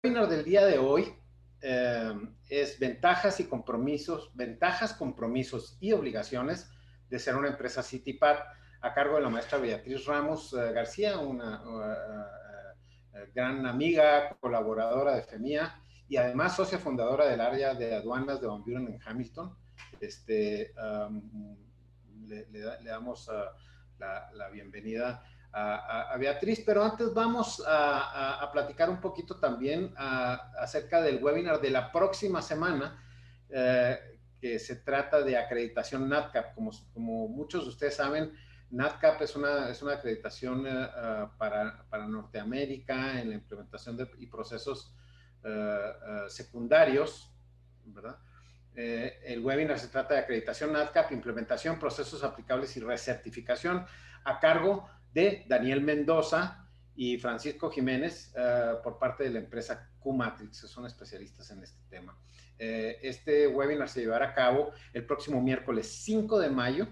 webinar del día de hoy es ventajas, compromisos y obligaciones de ser una empresa CityPad, a cargo de la maestra Beatriz Ramos García, una gran amiga, colaboradora de FEMIA y además socia fundadora del área de aduanas de Van Buren en Hamilton. Le damos la bienvenida a Beatriz, pero antes vamos a platicar un poquito también acerca del webinar de la próxima semana, que se trata de acreditación NADCAP. Como muchos de ustedes saben, NADCAP es una acreditación para Norteamérica en la implementación y procesos secundarios, ¿verdad? El webinar se trata de acreditación NADCAP, implementación, procesos aplicables y recertificación, a cargo de Daniel Mendoza y Francisco Jiménez por parte de la empresa Q-Matrix, que son especialistas en este tema. Este webinar se llevará a cabo el próximo miércoles 5 de mayo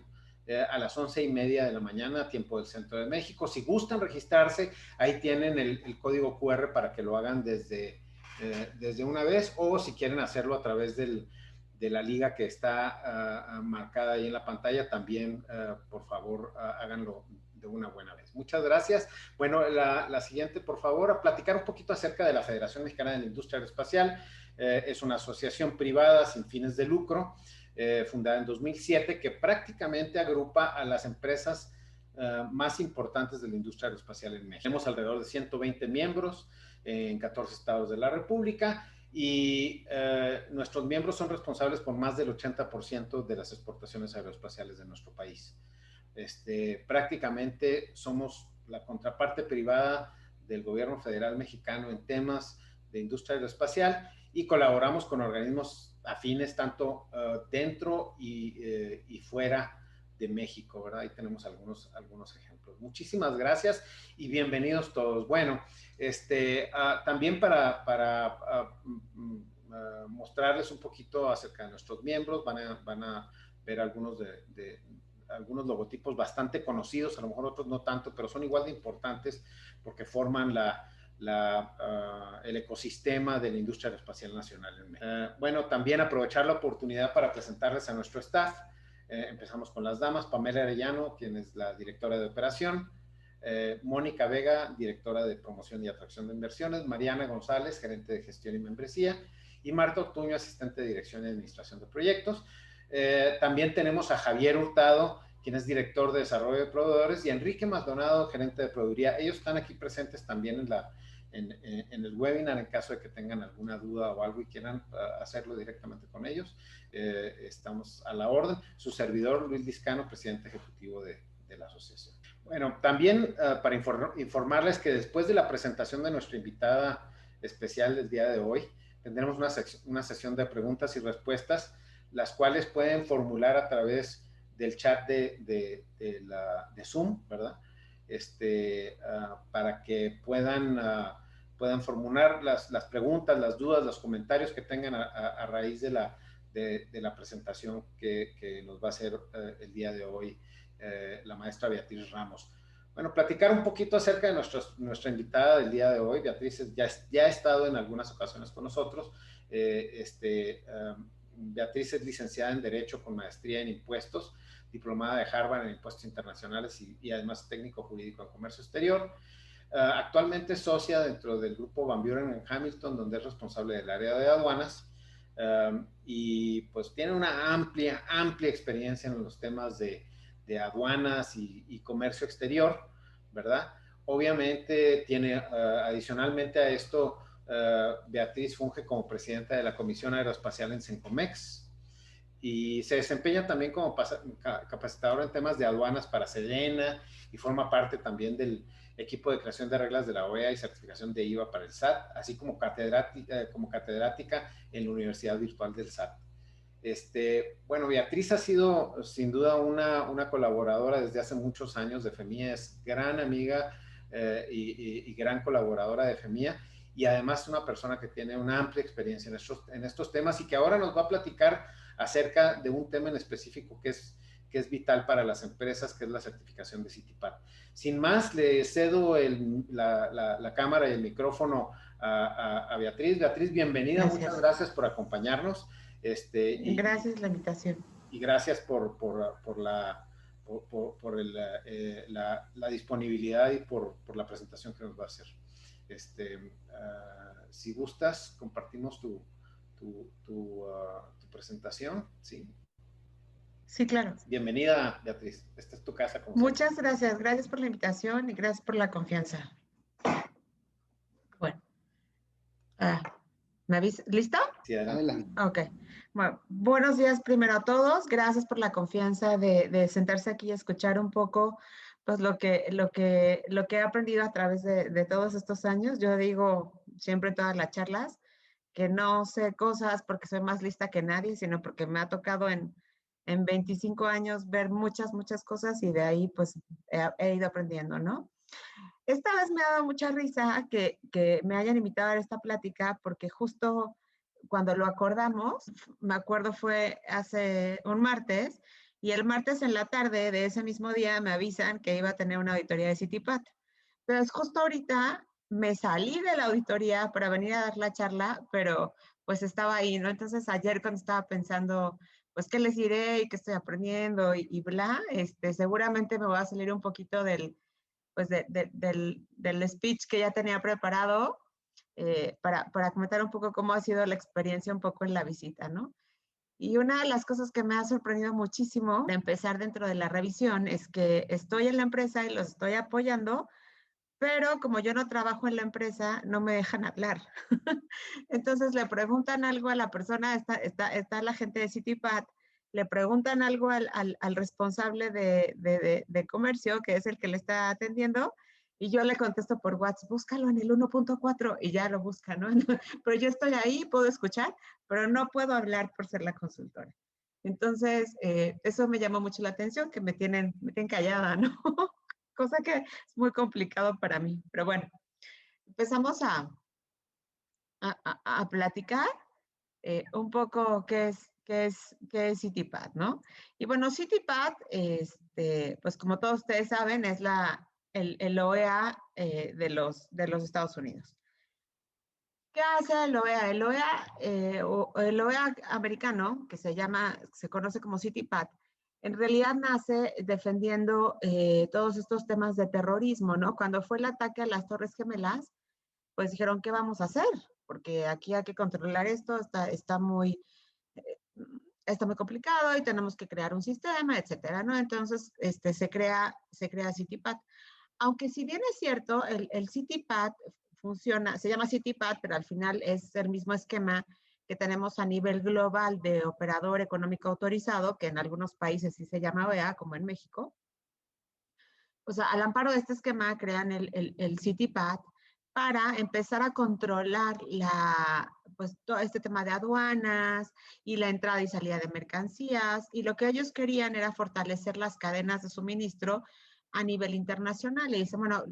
a las 11:30 de la mañana, tiempo del Centro de México. Si gustan registrarse, ahí tienen el código QR para que lo hagan desde una vez, o si quieren hacerlo a través de la liga que está marcada ahí en la pantalla, también por favor háganlo de una buena vez. Muchas gracias. Bueno, la siguiente, por favor, a platicar un poquito acerca de la Federación Mexicana de la Industria Aeroespacial. Es una asociación privada sin fines de lucro, fundada en 2007, que prácticamente agrupa a las empresas más importantes de la industria aeroespacial en México. Tenemos alrededor de 120 miembros en 14 estados de la República, y nuestros miembros son responsables por más del 80% de las exportaciones aeroespaciales de nuestro país. Prácticamente somos la contraparte privada del gobierno federal mexicano en temas de industria aeroespacial, y colaboramos con organismos afines tanto dentro y fuera de México, ¿verdad? Ahí tenemos algunos ejemplos. Muchísimas gracias y bienvenidos todos. Bueno, también para mostrarles un poquito acerca de nuestros miembros, van a ver algunos algunos logotipos bastante conocidos, a lo mejor otros no tanto, pero son igual de importantes porque forman el ecosistema de la industria aeroespacial nacional en México. Bueno, también aprovechar la oportunidad para presentarles a nuestro staff. Empezamos con las damas: Pamela Arellano, quien es la directora de operación; Mónica Vega, directora de promoción y atracción de inversiones; Mariana González, gerente de gestión y membresía; y Marta Ortuño, asistente de dirección y administración de proyectos. También tenemos a Javier Hurtado, quien es director de desarrollo de proveedores, y Enrique Maldonado, gerente de proveeduría. Ellos están aquí presentes también en el webinar, en caso de que tengan alguna duda o algo y quieran hacerlo directamente con ellos. Estamos a la orden. Su servidor, Luis Liscano, presidente ejecutivo de la asociación. Bueno, también para informarles que después de la presentación de nuestra invitada especial del día de hoy, tendremos una sesión de preguntas y respuestas, las cuales pueden formular a través del chat de Zoom, ¿verdad? Para que puedan formular las preguntas, las dudas, los comentarios que tengan a raíz de la presentación que nos va a hacer el día de hoy la maestra Beatriz Ramos. Bueno, platicar un poquito acerca de nuestra invitada del día de hoy. Beatriz ya ha estado en algunas ocasiones con nosotros. Beatriz es licenciada en Derecho con maestría en Impuestos, diplomada de Harvard en Impuestos Internacionales y además técnico jurídico en Comercio Exterior. Actualmente es socia dentro del grupo Van Buren en Hamilton, donde es responsable del área de aduanas, y pues tiene una amplia experiencia en los temas de aduanas y comercio exterior, ¿verdad? Obviamente tiene, adicionalmente a esto, Beatriz funge como presidenta de la Comisión Aeroespacial en Sencomex, y se desempeña también como capacitadora en temas de aduanas para Sedena, y forma parte también del equipo de creación de reglas de la OEA y certificación de IVA para el SAT, así como catedrática en la Universidad Virtual del SAT. Bueno, Beatriz ha sido sin duda una colaboradora desde hace muchos años de FEMIA, es gran amiga y gran colaboradora de FEMIA, y además una persona que tiene una amplia experiencia en estos temas, y que ahora nos va a platicar acerca de un tema en específico que es que es vital para las empresas, que es la certificación de CITIPAT. Sin más, le cedo la cámara y el micrófono a Beatriz. Beatriz, bienvenida, Gracias. muchas gracias por acompañarnos. Gracias por la invitación. Y gracias por la disponibilidad y por la presentación que nos va a hacer. Si gustas, compartimos tu presentación, ¿sí? Sí, claro. Bienvenida, Beatriz. Esta es tu casa. Muchas gracias. Gracias por la invitación y gracias por la confianza. Bueno. ¿Me avisas? ¿Listo? Sí, adelante. Ok. Bueno, buenos días primero a todos. Gracias por la confianza de sentarse aquí y escuchar un poco pues lo que he aprendido a través de todos estos años. Yo digo siempre en todas las charlas que no sé cosas porque soy más lista que nadie, sino porque me ha tocado en 25 años ver muchas cosas y de ahí pues he ido aprendiendo, ¿no? Esta vez me ha dado mucha risa que me hayan invitado a esta plática porque justo cuando lo acordamos, me acuerdo fue hace un martes, y el martes en la tarde de ese mismo día me avisan que iba a tener una auditoría de CITIPAT. Entonces justo ahorita me salí de la auditoría para venir a dar la charla, pero pues estaba ahí, ¿no? Entonces ayer cuando estaba pensando, pues qué les diré y qué estoy aprendiendo y bla, seguramente me va a salir un poquito pues del speech que ya tenía preparado para comentar un poco cómo ha sido la experiencia un poco en la visita, ¿no? Y una de las cosas que me ha sorprendido muchísimo de empezar dentro de la revisión es que estoy en la empresa y los estoy apoyando, pero como yo no trabajo en la empresa, no me dejan hablar. Entonces le preguntan algo a la persona, está la gente de CITIPAT, le preguntan algo al responsable de comercio, que es el que le está atendiendo, y yo le contesto por WhatsApp, búscalo en el 1.4 y ya lo busca, ¿no? Pero yo estoy ahí, puedo escuchar, pero no puedo hablar por ser la consultora. Entonces, eso me llamó mucho la atención, que me tienen callada, ¿no? Cosa que es muy complicado para mí. Pero bueno, empezamos a platicar un poco qué es CITIPAT, ¿no? Y bueno, CITIPAT, pues como todos ustedes saben, es el OEA de los Estados Unidos. ¿Qué hace el OEA? El OEA americano, que se conoce como CITIPAT, en realidad nace defendiendo todos estos temas de terrorismo, ¿no? Cuando fue el ataque a las Torres Gemelas, pues dijeron, ¿qué vamos a hacer? Porque aquí hay que controlar esto, está muy complicado y tenemos que crear un sistema, etcétera, ¿no? Entonces, se crea CITIPAT. Aunque si bien es cierto, el CITIPAT funciona, se llama CITIPAT, pero al final es el mismo esquema que tenemos a nivel global de operador económico autorizado, que en algunos países sí se llama OEA, como en México. O sea, al amparo de este esquema crean el CITIPAT para empezar a controlar pues, todo este tema de aduanas y la entrada y salida de mercancías. Y lo que ellos querían era fortalecer las cadenas de suministro a nivel internacional. Y dicen, bueno,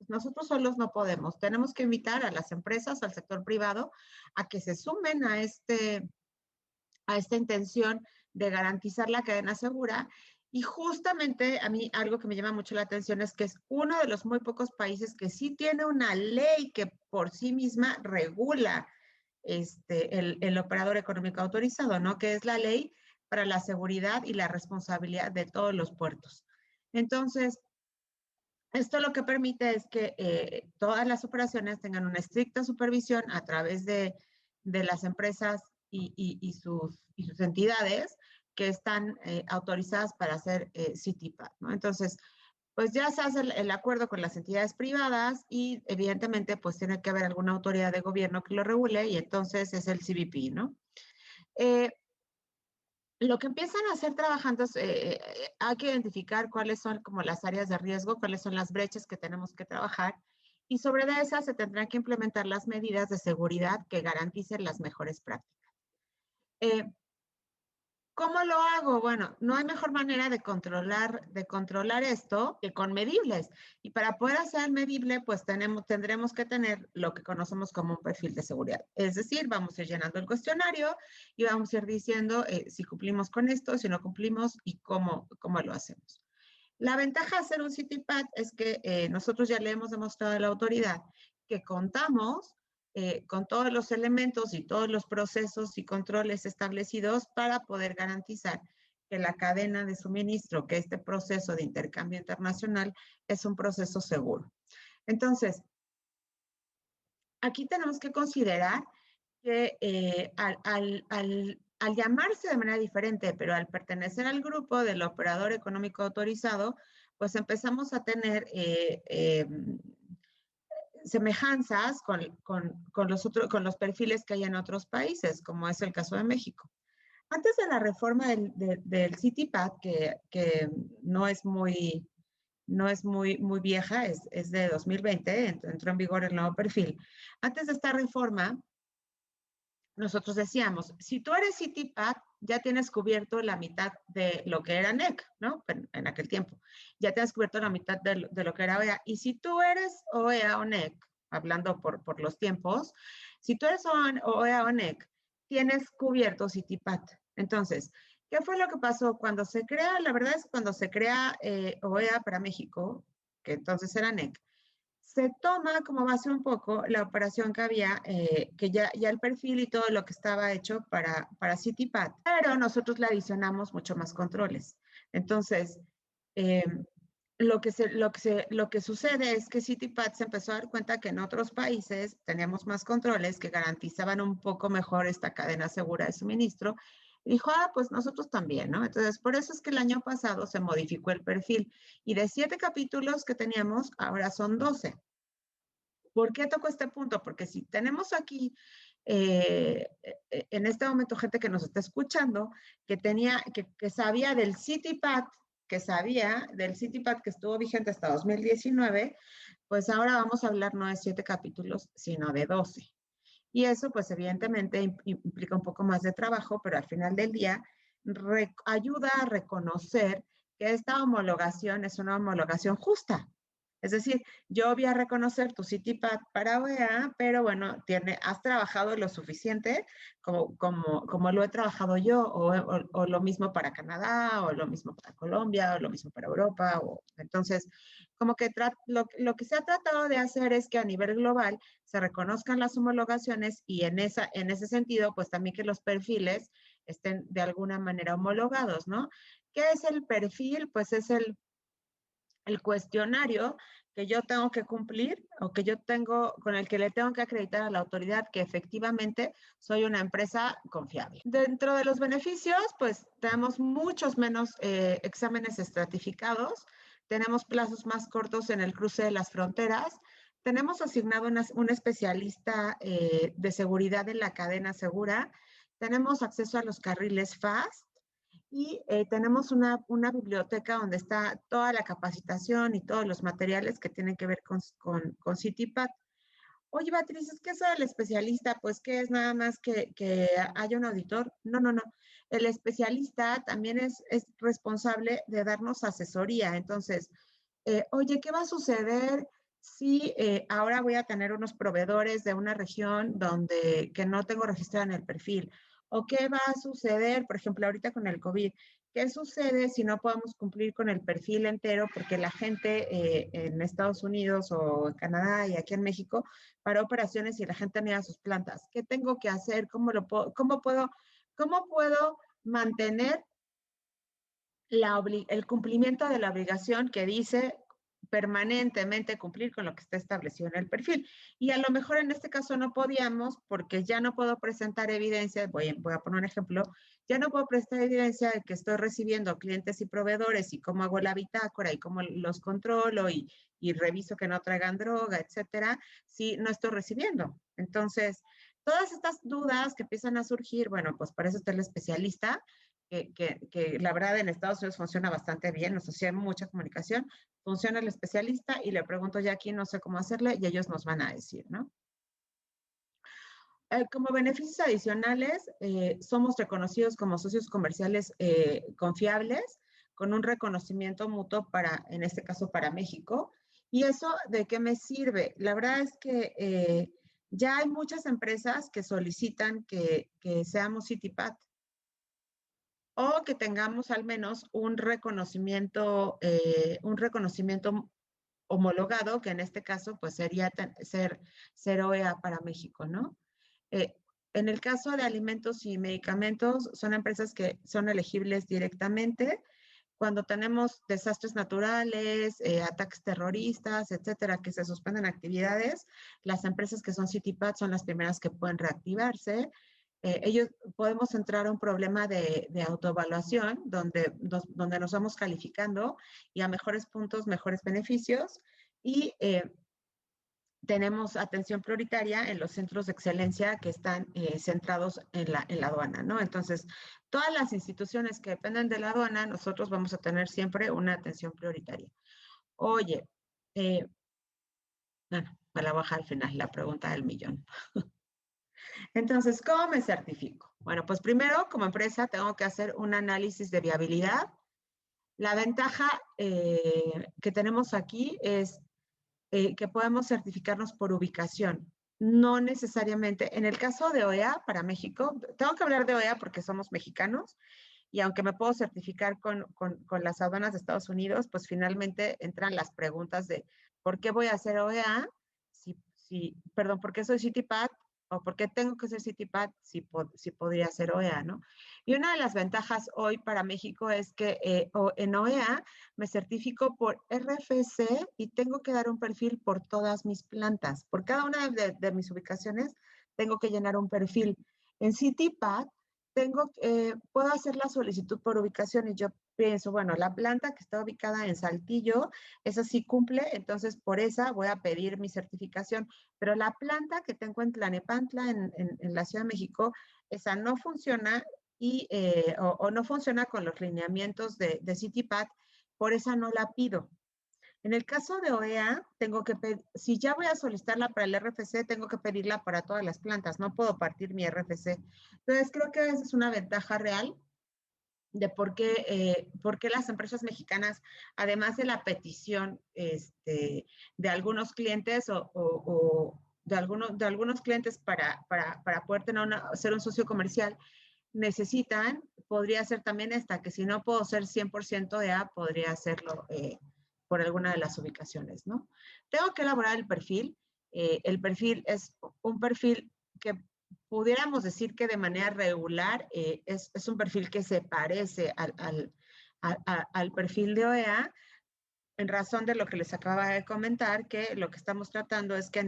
nosotros solos no podemos. Tenemos que invitar a las empresas, al sector privado, a que se sumen a esta intención de garantizar la cadena segura. Y justamente a mí algo que me llama mucho la atención es que es uno de los muy pocos países que sí tiene una ley que por sí misma regula el operador económico autorizado, ¿no? Que es la ley para la seguridad y la responsabilidad de todos los puertos. Entonces, esto lo que permite es que todas las operaciones tengan una estricta supervisión a través de las empresas y sus entidades que están autorizadas para hacer CITIPAT, ¿no? Entonces, pues ya se hace el acuerdo con las entidades privadas y evidentemente pues tiene que haber alguna autoridad de gobierno que lo regule y entonces es el CBP, ¿no? Lo que empiezan a hacer trabajando es, hay que identificar cuáles son como las áreas de riesgo, cuáles son las brechas que tenemos que trabajar y sobre esas se tendrán que implementar las medidas de seguridad que garanticen las mejores prácticas. ¿Cómo lo hago? Bueno, no hay mejor manera de controlar esto que con medibles. Y para poder hacer medible, pues tendremos que tener lo que conocemos como un perfil de seguridad. Es decir, vamos a ir llenando el cuestionario y vamos a ir diciendo si cumplimos con esto, si no cumplimos y cómo lo hacemos. La ventaja de hacer un CityPad es que nosotros ya le hemos demostrado a la autoridad que contamos con todos los elementos y todos los procesos y controles establecidos para poder garantizar que la cadena de suministro, que este proceso de intercambio internacional es un proceso seguro. Entonces, aquí tenemos que considerar que al llamarse de manera diferente, pero al pertenecer al grupo del operador económico autorizado, pues empezamos a tener semejanzas con los perfiles que hay en otros países, como es el caso de México. Antes de la reforma del CityPad, que no es muy vieja, es de 2020, entró en vigor el nuevo perfil. Antes de esta reforma, nosotros decíamos, si tú eres CityPad, ya tienes cubierto la mitad de lo que era NEC, ¿no? En aquel tiempo. Ya tienes cubierto la mitad de lo que era OEA. Y si tú eres OEA o NEC, hablando por los tiempos, si tú eres OEA o NEC, tienes cubierto CityPad. Entonces, ¿qué fue lo que pasó? Cuando se crea, la verdad es que cuando se crea OEA para México, que entonces era NEC, se toma como base un poco la operación que había, que ya el perfil y todo lo que estaba hecho para CityPad, pero nosotros le adicionamos mucho más controles. Entonces, eh, lo que sucede es que CityPad se empezó a dar cuenta que en otros países teníamos más controles que garantizaban un poco mejor esta cadena segura de suministro. Y dijo, pues nosotros también, ¿no? Entonces, por eso es que el año pasado se modificó el perfil y de 7 capítulos que teníamos, ahora son 12. ¿Por qué toco este punto? Porque si tenemos aquí en este momento gente que nos está escuchando, que sabía del CityPad, que estuvo vigente hasta 2019, pues ahora vamos a hablar no de 7 capítulos, sino de 12. Y eso, pues evidentemente implica un poco más de trabajo, pero al final del día ayuda a reconocer que esta homologación es una homologación justa. Es decir, yo voy a reconocer tu CityPad para OEA, pero bueno, has trabajado lo suficiente como lo he trabajado yo, o lo mismo para Canadá, o lo mismo para Colombia, o lo mismo para Europa. Entonces, como que lo que se ha tratado de hacer es que a nivel global se reconozcan las homologaciones y en ese sentido, pues también que los perfiles estén de alguna manera homologados, ¿no? ¿Qué es el perfil? Pues es el cuestionario que yo tengo que cumplir o que yo tengo, con el que le tengo que acreditar a la autoridad que efectivamente soy una empresa confiable. Dentro de los beneficios, pues tenemos muchos menos exámenes estratificados, tenemos plazos más cortos en el cruce de las fronteras, tenemos asignado un especialista de seguridad en la cadena segura, tenemos acceso a los carriles FAST, y tenemos una biblioteca donde está toda la capacitación y todos los materiales que tienen que ver con CityPad. Oye, Beatriz, es que eso del especialista, pues que es nada más que haya un auditor. No, no, no. El especialista también es responsable de darnos asesoría. Entonces, oye, ¿qué va a suceder si ahora voy a tener unos proveedores de una región que no tengo registrado en el perfil? ¿O qué va a suceder, por ejemplo, ahorita con el COVID? ¿Qué sucede si no podemos cumplir con el perfil entero porque la gente en Estados Unidos o en Canadá y aquí en México para operaciones y la gente no iba a sus plantas? ¿Qué tengo que hacer? ¿Cómo puedo mantener el cumplimiento de la obligación que dice permanentemente cumplir con lo que está establecido en el perfil? Y a lo mejor en este caso no podíamos porque ya no puedo presentar evidencia, voy a poner un ejemplo, ya no puedo presentar evidencia de que estoy recibiendo clientes y proveedores y cómo hago la bitácora y cómo los controlo y reviso que no traigan droga, etcétera, si no estoy recibiendo. Entonces, todas estas dudas que empiezan a surgir, bueno, pues para eso está el especialista, que la verdad en Estados Unidos funciona bastante bien, nos hacía mucha comunicación, funciona el especialista y le pregunto ya aquí, no sé cómo hacerle y ellos nos van a decir, ¿no? Como beneficios adicionales, somos reconocidos como socios comerciales confiables, con un reconocimiento mutuo para, en este caso, para México. ¿Y eso de qué me sirve? La verdad es que ya hay muchas empresas que solicitan que seamos CityPat o que tengamos al menos un reconocimiento homologado, que en este caso pues sería ser OEA para México, ¿no? Eh, en el caso de alimentos y medicamentos, son empresas que son elegibles directamente. Cuando tenemos desastres naturales, ataques terroristas, etcétera, que se suspenden actividades, las empresas que son CityPat son las primeras que pueden reactivarse. Ellos podemos entrar a un problema de autoevaluación donde nos vamos calificando y a mejores puntos, mejores beneficios. Y tenemos atención prioritaria en los centros de excelencia que están centrados en la aduana, ¿no? Entonces, todas las instituciones que dependen de la aduana, nosotros vamos a tener siempre una atención prioritaria. Oye, bueno, me la baja al final, la pregunta del millón. Entonces, ¿cómo me certifico? Bueno, pues primero, como empresa, tengo que hacer un análisis de viabilidad. La ventaja que tenemos aquí es que podemos certificarnos por ubicación. No necesariamente, en el caso de OEA para México, tengo que hablar de OEA porque somos mexicanos y aunque me puedo certificar con las aduanas de Estados Unidos, pues finalmente entran las preguntas de ¿por qué voy a hacer OEA? Perdón, ¿por qué soy CityPat? ¿O por qué tengo que ser CityPat si podría ser OEA, ¿no? Y una de las ventajas hoy para México es que en OEA me certifico por RFC y tengo que dar un perfil por todas mis plantas. Por cada una de mis ubicaciones tengo que llenar un perfil. En CityPat puedo hacer la solicitud por ubicación y yo pienso, bueno, la planta que está ubicada en Saltillo, esa sí cumple, entonces por esa voy a pedir mi certificación, pero la planta que tengo en Tlanepantla, en la Ciudad de México, esa no funciona o no funciona con los lineamientos de CityPat, por esa no la pido. En el caso de OEA, si ya voy a solicitarla para el RFC, tengo que pedirla para todas las plantas, no puedo partir mi RFC. Entonces, creo que esa es una ventaja real de por qué las empresas mexicanas, además de la petición de algunos clientes o de algunos clientes para poder ser un socio comercial, podría ser también esta, que si no puedo ser 100% de A, podría hacerlo por alguna de las ubicaciones, ¿no? Tengo que elaborar el perfil. El perfil es un perfil que pudiéramos decir que de manera regular es un perfil que se parece al perfil de OEA, en razón de lo que les acababa de comentar, que lo que estamos tratando es que a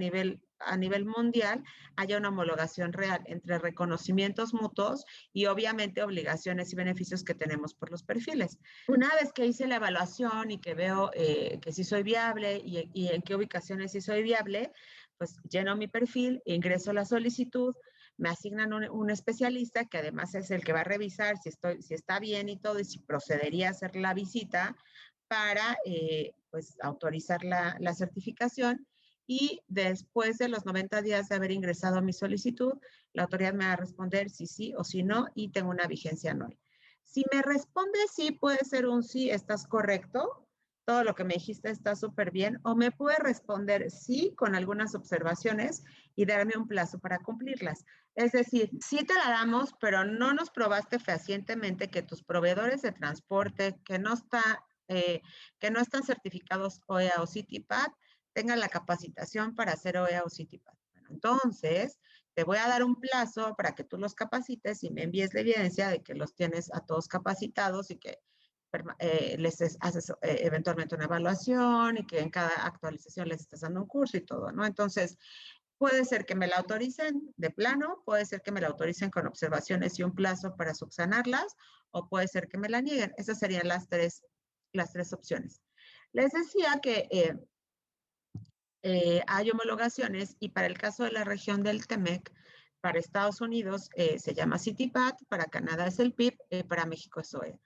nivel mundial haya una homologación real entre reconocimientos mutuos y obviamente obligaciones y beneficios que tenemos por los perfiles. Una vez que hice la evaluación y que veo que sí soy viable y en qué ubicaciones sí soy viable, pues lleno mi perfil, ingreso la solicitud, me asignan un especialista que además es el que va a revisar si está bien y todo y si procedería a hacer la visita para pues, autorizar la certificación y después de los 90 días de haber ingresado mi solicitud, la autoridad me va a responder si sí o si no y tengo una vigencia anual. Si me responde sí, puede ser un sí, estás correcto, todo lo que me dijiste está súper bien, o me puede responder sí con algunas observaciones y darme un plazo para cumplirlas. Es decir, sí te la damos, pero no nos probaste fehacientemente que tus proveedores de transporte, que no están certificados OEA o CityPat, tengan la capacitación para hacer OEA o CityPat. Bueno, entonces, te voy a dar un plazo para que tú los capacites y me envíes la evidencia de que los tienes a todos capacitados y que les haces eventualmente una evaluación y que en cada actualización les estás dando un curso y todo, ¿no? Entonces, puede ser que me la autoricen de plano, puede ser que me la autoricen con observaciones y un plazo para subsanarlas, o puede ser que me la nieguen. Esas serían las tres opciones. Les decía que hay homologaciones y para el caso de la región del TEMEC, para Estados Unidos se llama CityPat, para Canadá es el PIP, para México es OEA.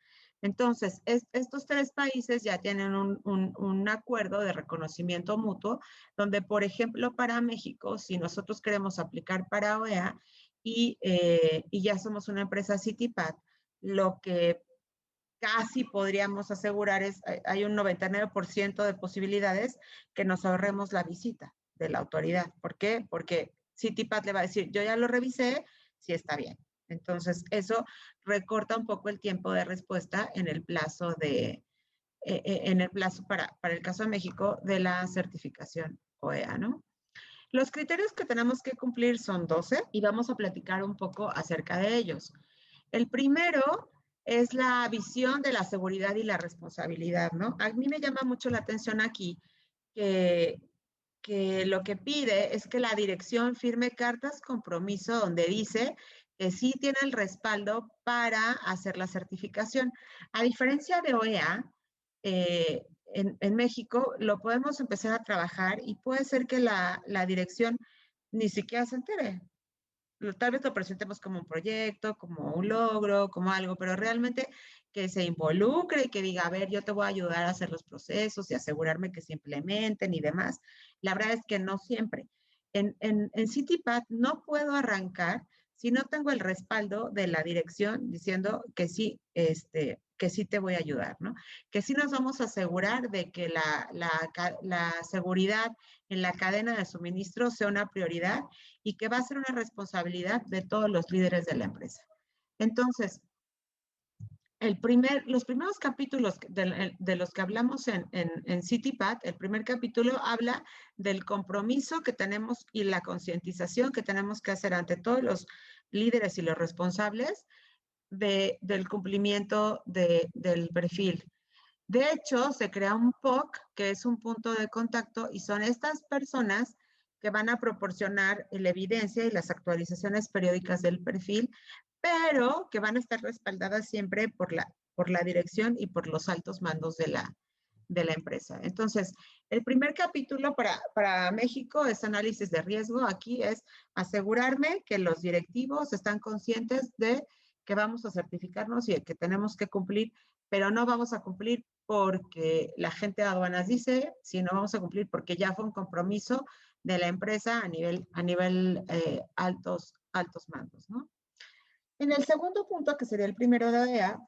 Entonces, estos 3 países ya tienen un acuerdo de reconocimiento mutuo, donde, por ejemplo, para México, si nosotros queremos aplicar para OEA y ya somos una empresa CityPath, lo que casi podríamos asegurar es, hay un 99% de posibilidades que nos ahorremos la visita de la autoridad. ¿Por qué? Porque CityPath le va a decir, yo ya lo revisé, sí está bien. Entonces, eso recorta un poco el tiempo de respuesta en el plazo para el caso de México de la certificación OEA, ¿no? Los criterios que tenemos que cumplir son 12 y vamos a platicar un poco acerca de ellos. El primero es la visión de la seguridad y la responsabilidad, ¿no? A mí me llama mucho la atención aquí que, que lo que pide es que la dirección firme cartas compromiso donde dice que sí tiene el respaldo para hacer la certificación. A diferencia de OEA, en México lo podemos empezar a trabajar y puede ser que la dirección ni siquiera se entere. Tal vez lo presentemos como un proyecto, como un logro, como algo, pero realmente que se involucre y que diga, a ver, yo te voy a ayudar a hacer los procesos y asegurarme que se implementen y demás. La verdad es que no siempre. En CityPath no puedo arrancar si no tengo el respaldo de la dirección diciendo que sí te voy a ayudar, ¿no? Que sí nos vamos a asegurar de que la seguridad en la cadena de suministro sea una prioridad y que va a ser una responsabilidad de todos los líderes de la empresa. Entonces, los primeros capítulos de los que hablamos en CityPath, el primer capítulo habla del compromiso que tenemos y la concientización que tenemos que hacer ante todos los líderes y los responsables del cumplimiento del perfil. De hecho, se crea un POC, que es un punto de contacto, y son estas personas que van a proporcionar la evidencia y las actualizaciones periódicas del perfil, pero que van a estar respaldadas siempre por la dirección y por los altos mandos de la empresa. Entonces, el primer capítulo para México es análisis de riesgo. Aquí es asegurarme que los directivos están conscientes de que vamos a certificarnos y de que tenemos que cumplir, pero no vamos a cumplir porque la gente de aduanas dice, sino vamos a cumplir porque ya fue un compromiso de la empresa a nivel altos mandos, ¿no? En el segundo punto, que sería el primero de OEA,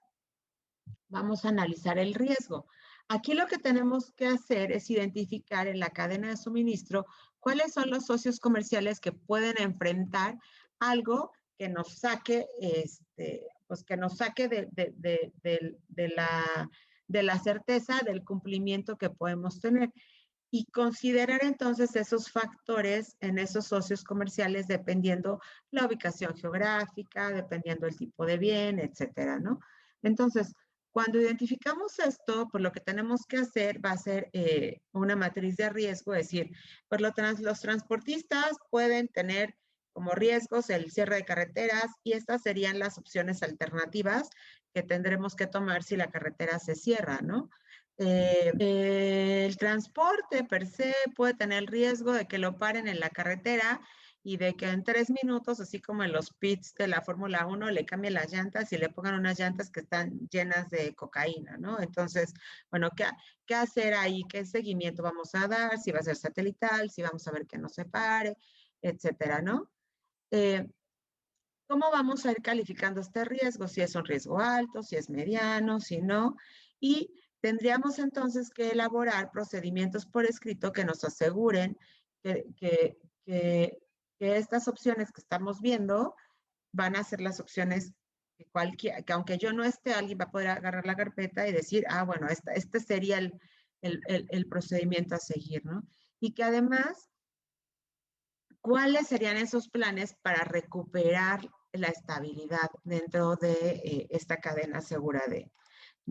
vamos a analizar el riesgo. Aquí lo que tenemos que hacer es identificar en la cadena de suministro cuáles son los socios comerciales que pueden enfrentar algo que nos saque, pues que nos saque de la certeza del cumplimiento que podemos tener y considerar entonces esos factores en esos socios comerciales dependiendo la ubicación geográfica, dependiendo el tipo de bien, etcétera, ¿no? Entonces, cuando identificamos esto, pues lo que tenemos que hacer va a ser una matriz de riesgo, es decir, pues los transportistas pueden tener como riesgos el cierre de carreteras y estas serían las opciones alternativas que tendremos que tomar si la carretera se cierra, ¿no? El transporte per se puede tener el riesgo de que lo paren en la carretera y de que en 3 minutos, así como en los pits de la Fórmula 1, le cambien las llantas y le pongan unas llantas que están llenas de cocaína, ¿no? Entonces, bueno, ¿qué hacer ahí? ¿Qué seguimiento vamos a dar? Si va a ser satelital, si vamos a ver que no se pare, etcétera, ¿no? ¿Cómo vamos a ir calificando este riesgo? Si es un riesgo alto, si es mediano, si no. Y tendríamos entonces que elaborar procedimientos por escrito que nos aseguren que estas opciones que estamos viendo van a ser las opciones que aunque yo no esté, alguien va a poder agarrar la carpeta y decir, ah, bueno, este sería el procedimiento a seguir, ¿no? Y que además, ¿cuáles serían esos planes para recuperar la estabilidad dentro de esta cadena segura de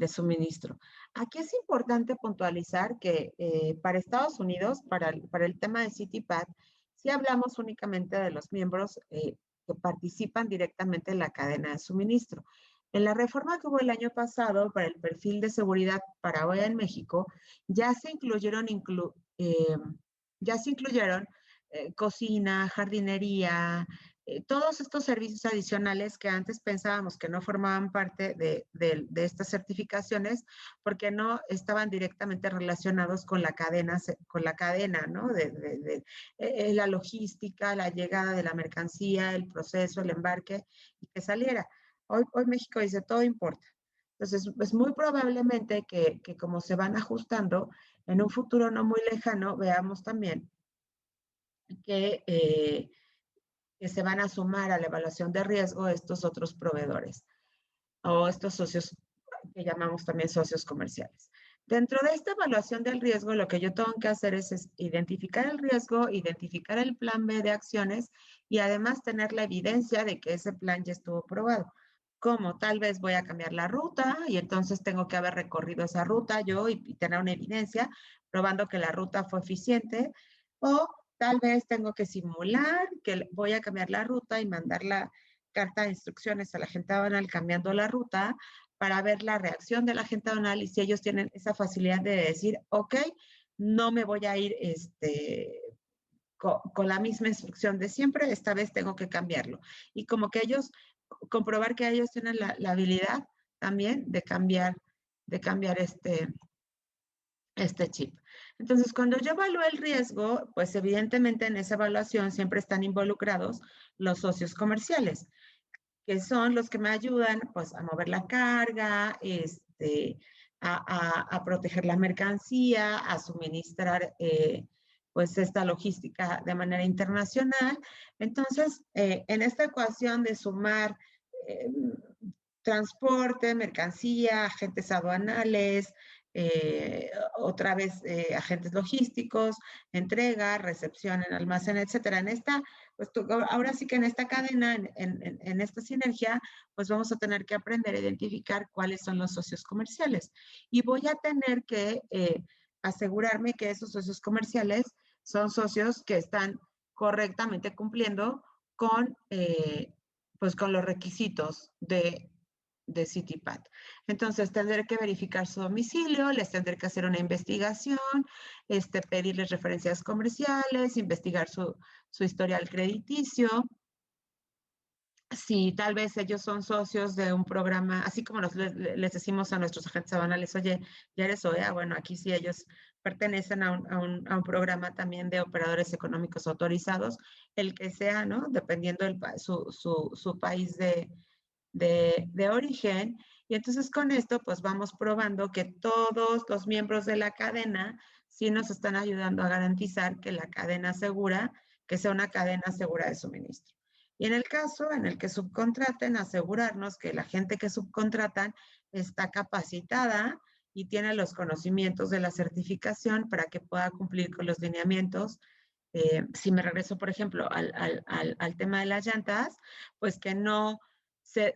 suministro? Aquí es importante puntualizar que para Estados Unidos, para el tema de CityPath, sí hablamos únicamente de los miembros que participan directamente en la cadena de suministro. En la reforma que hubo el año pasado para el perfil de seguridad para OEA en México, ya se incluyeron cocina, jardinería, todos estos servicios adicionales que antes pensábamos que no formaban parte de estas certificaciones porque no estaban directamente relacionados con la cadena, ¿no? La logística, la llegada de la mercancía, el proceso, el embarque y que saliera. Hoy México dice, todo importa. Entonces, pues muy probablemente que como se van ajustando, en un futuro no muy lejano, veamos también que se van a sumar a la evaluación de riesgo estos otros proveedores o estos socios que llamamos también socios comerciales. Dentro de esta evaluación del riesgo, lo que yo tengo que hacer es identificar el riesgo, identificar el plan B de acciones y además tener la evidencia de que ese plan ya estuvo probado. Como tal vez voy a cambiar la ruta y entonces tengo que haber recorrido esa ruta yo y tener una evidencia probando que la ruta fue eficiente, o tal vez tengo que simular que voy a cambiar la ruta y mandar la carta de instrucciones a la gente aduanal cambiando la ruta para ver la reacción de la gente aduanal y si ellos tienen esa facilidad de decir, ok, no me voy a ir con la misma instrucción de siempre, esta vez tengo que cambiarlo. Y como que ellos, comprobar que ellos tienen la habilidad también de cambiar este chip. Entonces, cuando yo evalúo el riesgo, pues evidentemente en esa evaluación siempre están involucrados los socios comerciales, que son los que me ayudan pues a mover la carga, a proteger la mercancía, a suministrar pues esta logística de manera internacional. Entonces, en esta ecuación de sumar eh, transporte, mercancía, agentes aduanales, otra vez agentes logísticos, entrega, recepción en almacén, etcétera. En esta, pues ahora sí que en esta cadena, en esta sinergia, pues vamos a tener que aprender a identificar cuáles son los socios comerciales. Y voy a tener que asegurarme que esos socios comerciales son socios que están correctamente cumpliendo con, pues con los requisitos de CityPad. Entonces tendré que verificar su domicilio, les tendré que hacer una investigación, pedirles referencias comerciales, investigar su historial crediticio. Si tal vez ellos son socios de un programa, así como les decimos a nuestros agentes aduanales, oye, ya eres OEA, bueno, aquí sí ellos pertenecen a un programa también de operadores económicos autorizados, el que sea, ¿no? Dependiendo su país de origen. Y entonces con esto, pues vamos probando que todos los miembros de la cadena sí nos están ayudando a garantizar que la cadena segura, que sea una cadena segura de suministro. Y en el caso en el que subcontraten, asegurarnos que la gente que subcontratan está capacitada y tiene los conocimientos de la certificación para que pueda cumplir con los lineamientos. Si me regreso, por ejemplo, al tema de las llantas, pues que no se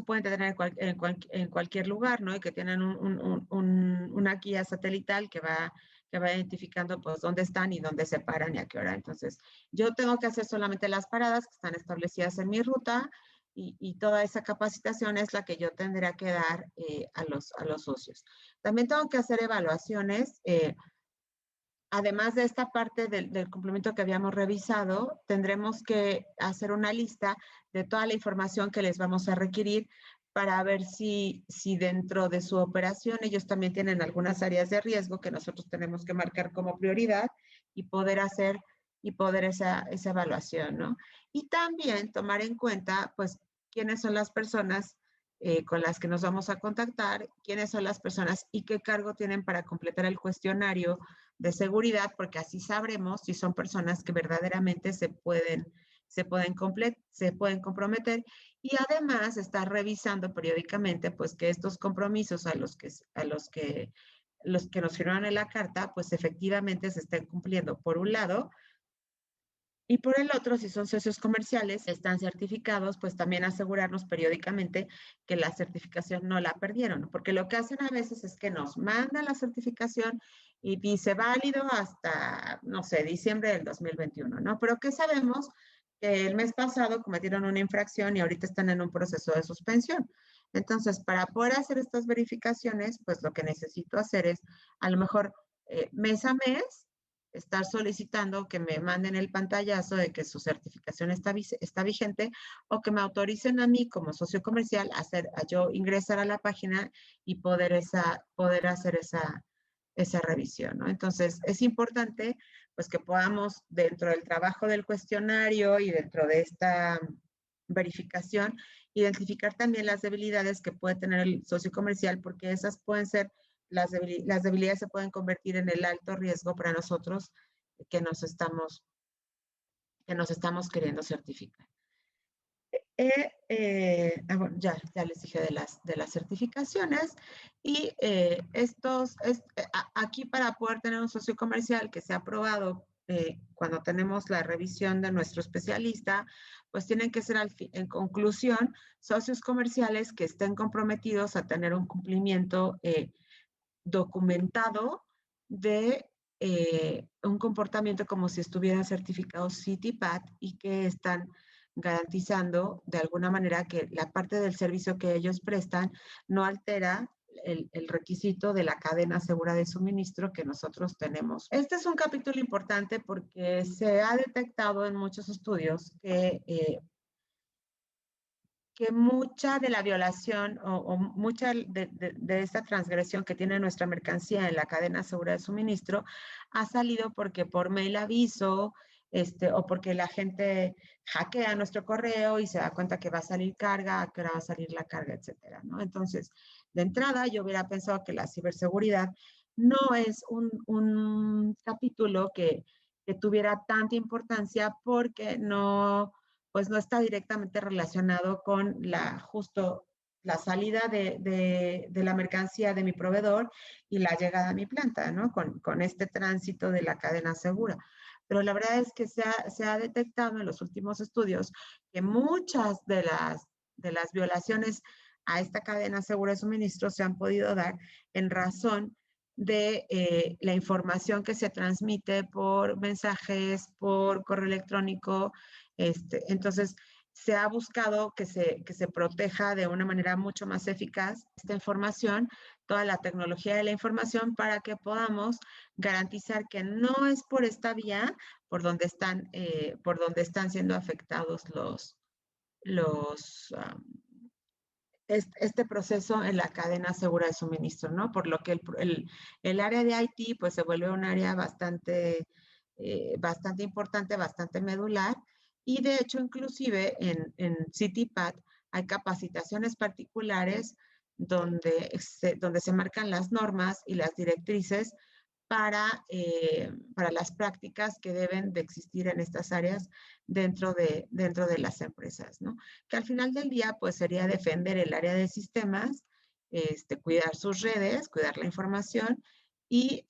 pueden tener en cualquier lugar, ¿no? Y que tienen una guía satelital que va identificando pues dónde están y dónde se paran y a qué hora. Entonces, yo tengo que hacer solamente las paradas que están establecidas en mi ruta y toda esa capacitación es la que yo tendría que dar a los socios. También tengo que hacer evaluaciones. Además de esta parte del complemento que habíamos revisado, tendremos que hacer una lista de toda la información que les vamos a requerir para ver si dentro de su operación ellos también tienen algunas áreas de riesgo que nosotros tenemos que marcar como prioridad y poder hacer esa evaluación, ¿no? Y también tomar en cuenta, pues, quiénes son las personas con las que nos vamos a contactar, quiénes son las personas y qué cargo tienen para completar el cuestionario de seguridad, porque así sabremos si son personas que verdaderamente se pueden comprometer y además estar revisando periódicamente pues que estos compromisos a los que nos firmaron en la carta pues efectivamente se estén cumpliendo por un lado. Y por el otro, si son socios comerciales, están certificados, pues también asegurarnos periódicamente que la certificación no la perdieron, porque lo que hacen a veces es que nos mandan la certificación y dice válido hasta, no sé, diciembre del 2021, ¿no? Pero ¿qué sabemos? Que el mes pasado cometieron una infracción y ahorita están en un proceso de suspensión. Entonces, para poder hacer estas verificaciones, pues lo que necesito hacer es, a lo mejor, mes a mes, estar solicitando que me manden el pantallazo de que su certificación está vigente, o que me autoricen a mí como socio comercial a yo ingresar a la página y poder hacer esa revisión, ¿no? Entonces, es importante pues que podamos, dentro del trabajo del cuestionario y dentro de esta verificación, identificar también las debilidades que puede tener el socio comercial, porque esas pueden ser, las debilidades se pueden convertir en el alto riesgo para nosotros que nos estamos queriendo certificar. Bueno, ya les dije de las certificaciones, y aquí, para poder tener un socio comercial que sea aprobado cuando tenemos la revisión de nuestro especialista, pues tienen que ser, en conclusión, socios comerciales que estén comprometidos a tener un cumplimiento documentado de un comportamiento como si estuvieran certificados CITIPAT, y que están garantizando de alguna manera que la parte del servicio que ellos prestan no altera el requisito de la cadena segura de suministro que nosotros tenemos. Este es un capítulo importante porque se ha detectado en muchos estudios que mucha de la violación o mucha de esta transgresión que tiene nuestra mercancía en la cadena segura de suministro ha salido porque por mail aviso, o porque la gente hackea nuestro correo y se da cuenta que va a salir carga, a qué hora va a salir la carga, etcétera, ¿no? Entonces, de entrada, yo hubiera pensado que la ciberseguridad no es un capítulo que tuviera tanta importancia, porque pues no está directamente relacionado con justo la salida de la mercancía de mi proveedor y la llegada a mi planta, ¿no? Con este tránsito de la cadena segura. Pero la verdad es que se ha detectado en los últimos estudios que muchas de las violaciones a esta cadena segura de suministro se han podido dar en razón de la información que se transmite por mensajes, por correo electrónico. Entonces, se ha buscado que se proteja de una manera mucho más eficaz esta información, toda la tecnología de la información, para que podamos garantizar que no es por esta vía por donde están siendo afectados este proceso en la cadena segura de suministro, ¿no? Por lo que el área de IT pues se vuelve un área bastante importante, bastante medular. Y de hecho, inclusive en CITIPAT hay capacitaciones particulares donde se marcan las normas y las directrices para las prácticas que deben de existir en estas áreas dentro de las empresas, ¿no? Que al final del día, pues sería defender el área de sistemas, cuidar sus redes, cuidar la información, y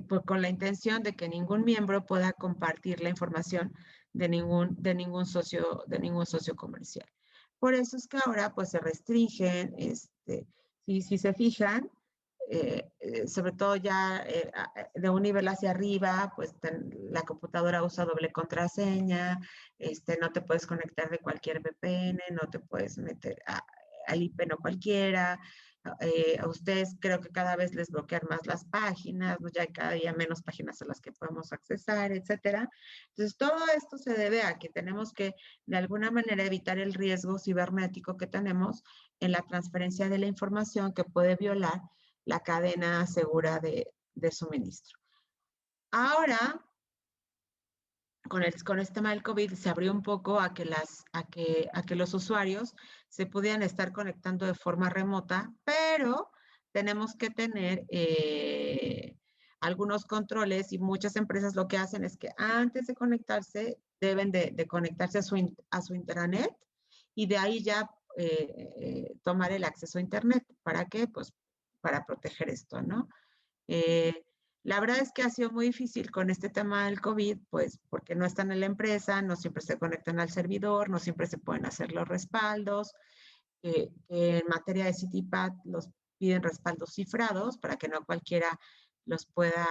pues con la intención de que ningún miembro pueda compartir la información de ningún socio comercial. Por eso es que ahora pues se restringen, si se fijan, sobre todo ya de un nivel hacia arriba, pues la computadora usa doble contraseña, no te puedes conectar de cualquier VPN, no te puedes meter al IP no cualquiera. A ustedes creo que cada vez les bloquean más las páginas, ¿no? Ya hay cada día menos páginas a las que podemos accesar, etcétera. Entonces, todo esto se debe a que tenemos que, de alguna manera, evitar el riesgo cibernético que tenemos en la transferencia de la información que puede violar la cadena segura de suministro. Ahora, con este tema del COVID, se abrió un poco a que los usuarios se pudieran estar conectando de forma remota, pero tenemos que tener algunos controles, y muchas empresas lo que hacen es que antes de conectarse deben de conectarse a su intranet, y de ahí ya tomar el acceso a internet. ¿Para qué? Pues para proteger esto, ¿no? La verdad es que ha sido muy difícil con este tema del COVID, pues porque no están en la empresa, no siempre se conectan al servidor, no siempre se pueden hacer los respaldos. En materia de CITIPAT los piden respaldos cifrados para que no cualquiera los pueda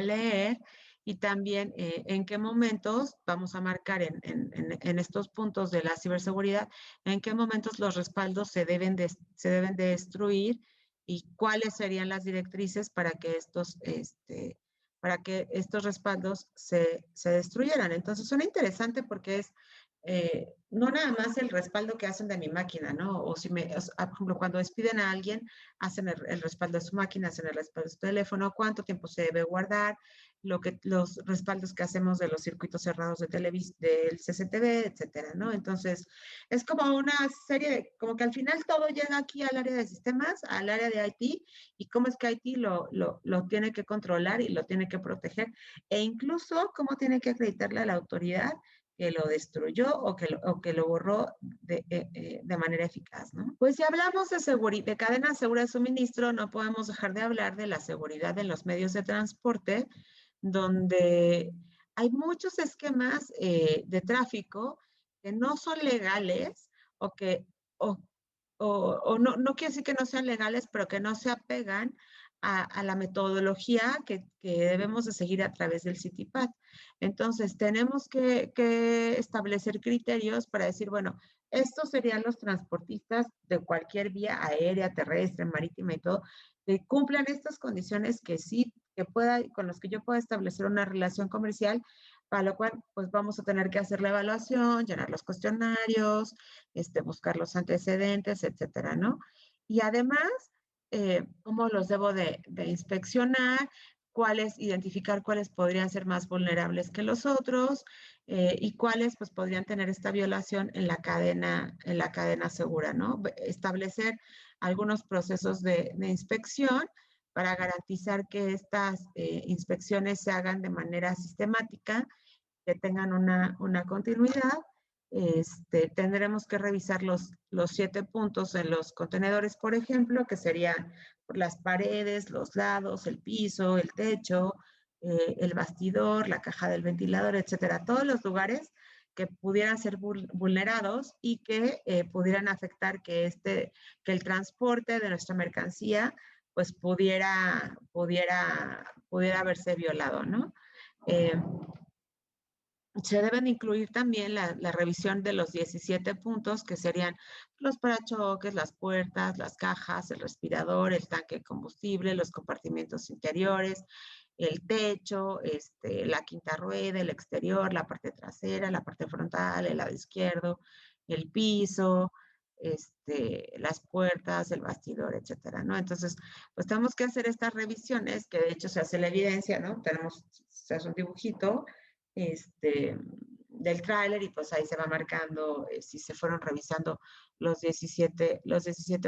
leer. Y también en qué momentos, vamos a marcar en estos puntos de la ciberseguridad, en qué momentos los respaldos se deben de destruir y cuáles serían las directrices para que estos respaldos se destruyeran. Entonces suena interesante porque es no nada más el respaldo que hacen de mi máquina, ¿no? O si por ejemplo, cuando despiden a alguien, hacen el respaldo de su máquina, hacen el respaldo de su teléfono, cuánto tiempo se debe guardar, los respaldos que hacemos de los circuitos cerrados del CCTV, etcétera, ¿no? Entonces, es como una serie, como que al final todo llega aquí al área de sistemas, al área de IT, y cómo es que IT lo tiene que controlar y lo tiene que proteger, e incluso cómo tiene que acreditarle a la autoridad que lo destruyó o que lo borró de manera eficaz, ¿no? Pues si hablamos de cadena segura de suministro, no podemos dejar de hablar de la seguridad en los medios de transporte, donde hay muchos esquemas de tráfico que no son legales o que o, no quiere decir que no sean legales, pero que no se apegan a la metodología que debemos de seguir a través del CityPath. Entonces, tenemos que establecer criterios para decir, bueno, estos serían los transportistas de cualquier vía aérea, terrestre, marítima y todo, que cumplan estas condiciones que sí, con los que yo pueda establecer una relación comercial, para lo cual, pues vamos a tener que hacer la evaluación, llenar los cuestionarios, buscar los antecedentes, etcétera, ¿no? Y además, cómo los debo de inspeccionar, identificar cuáles podrían ser más vulnerables que los otros, y cuáles pues podrían tener esta violación en la cadena segura, ¿no? Establecer algunos procesos de inspección para garantizar que estas inspecciones se hagan de manera sistemática, que tengan una continuidad. Tendremos que revisar los 7 puntos en los contenedores, por ejemplo, que serían las paredes, los lados, el piso, el techo, el bastidor, la caja del ventilador, etcétera. Todos los lugares que pudieran ser vulnerados y que pudieran afectar que el transporte de nuestra mercancía pues pudiera verse violado, ¿no? Se deben incluir también la revisión de los 17 puntos, que serían los parachoques, las puertas, las cajas, el respirador, el tanque de combustible, los compartimentos interiores, el techo, la quinta rueda, el exterior, la parte trasera, la parte frontal, el lado izquierdo, el piso, las puertas, el bastidor, etcétera, ¿no? Entonces, pues tenemos que hacer estas revisiones, que de hecho se hace la evidencia, ¿no? Se hace un dibujito, del tráiler, y pues ahí se va marcando si se fueron revisando los 17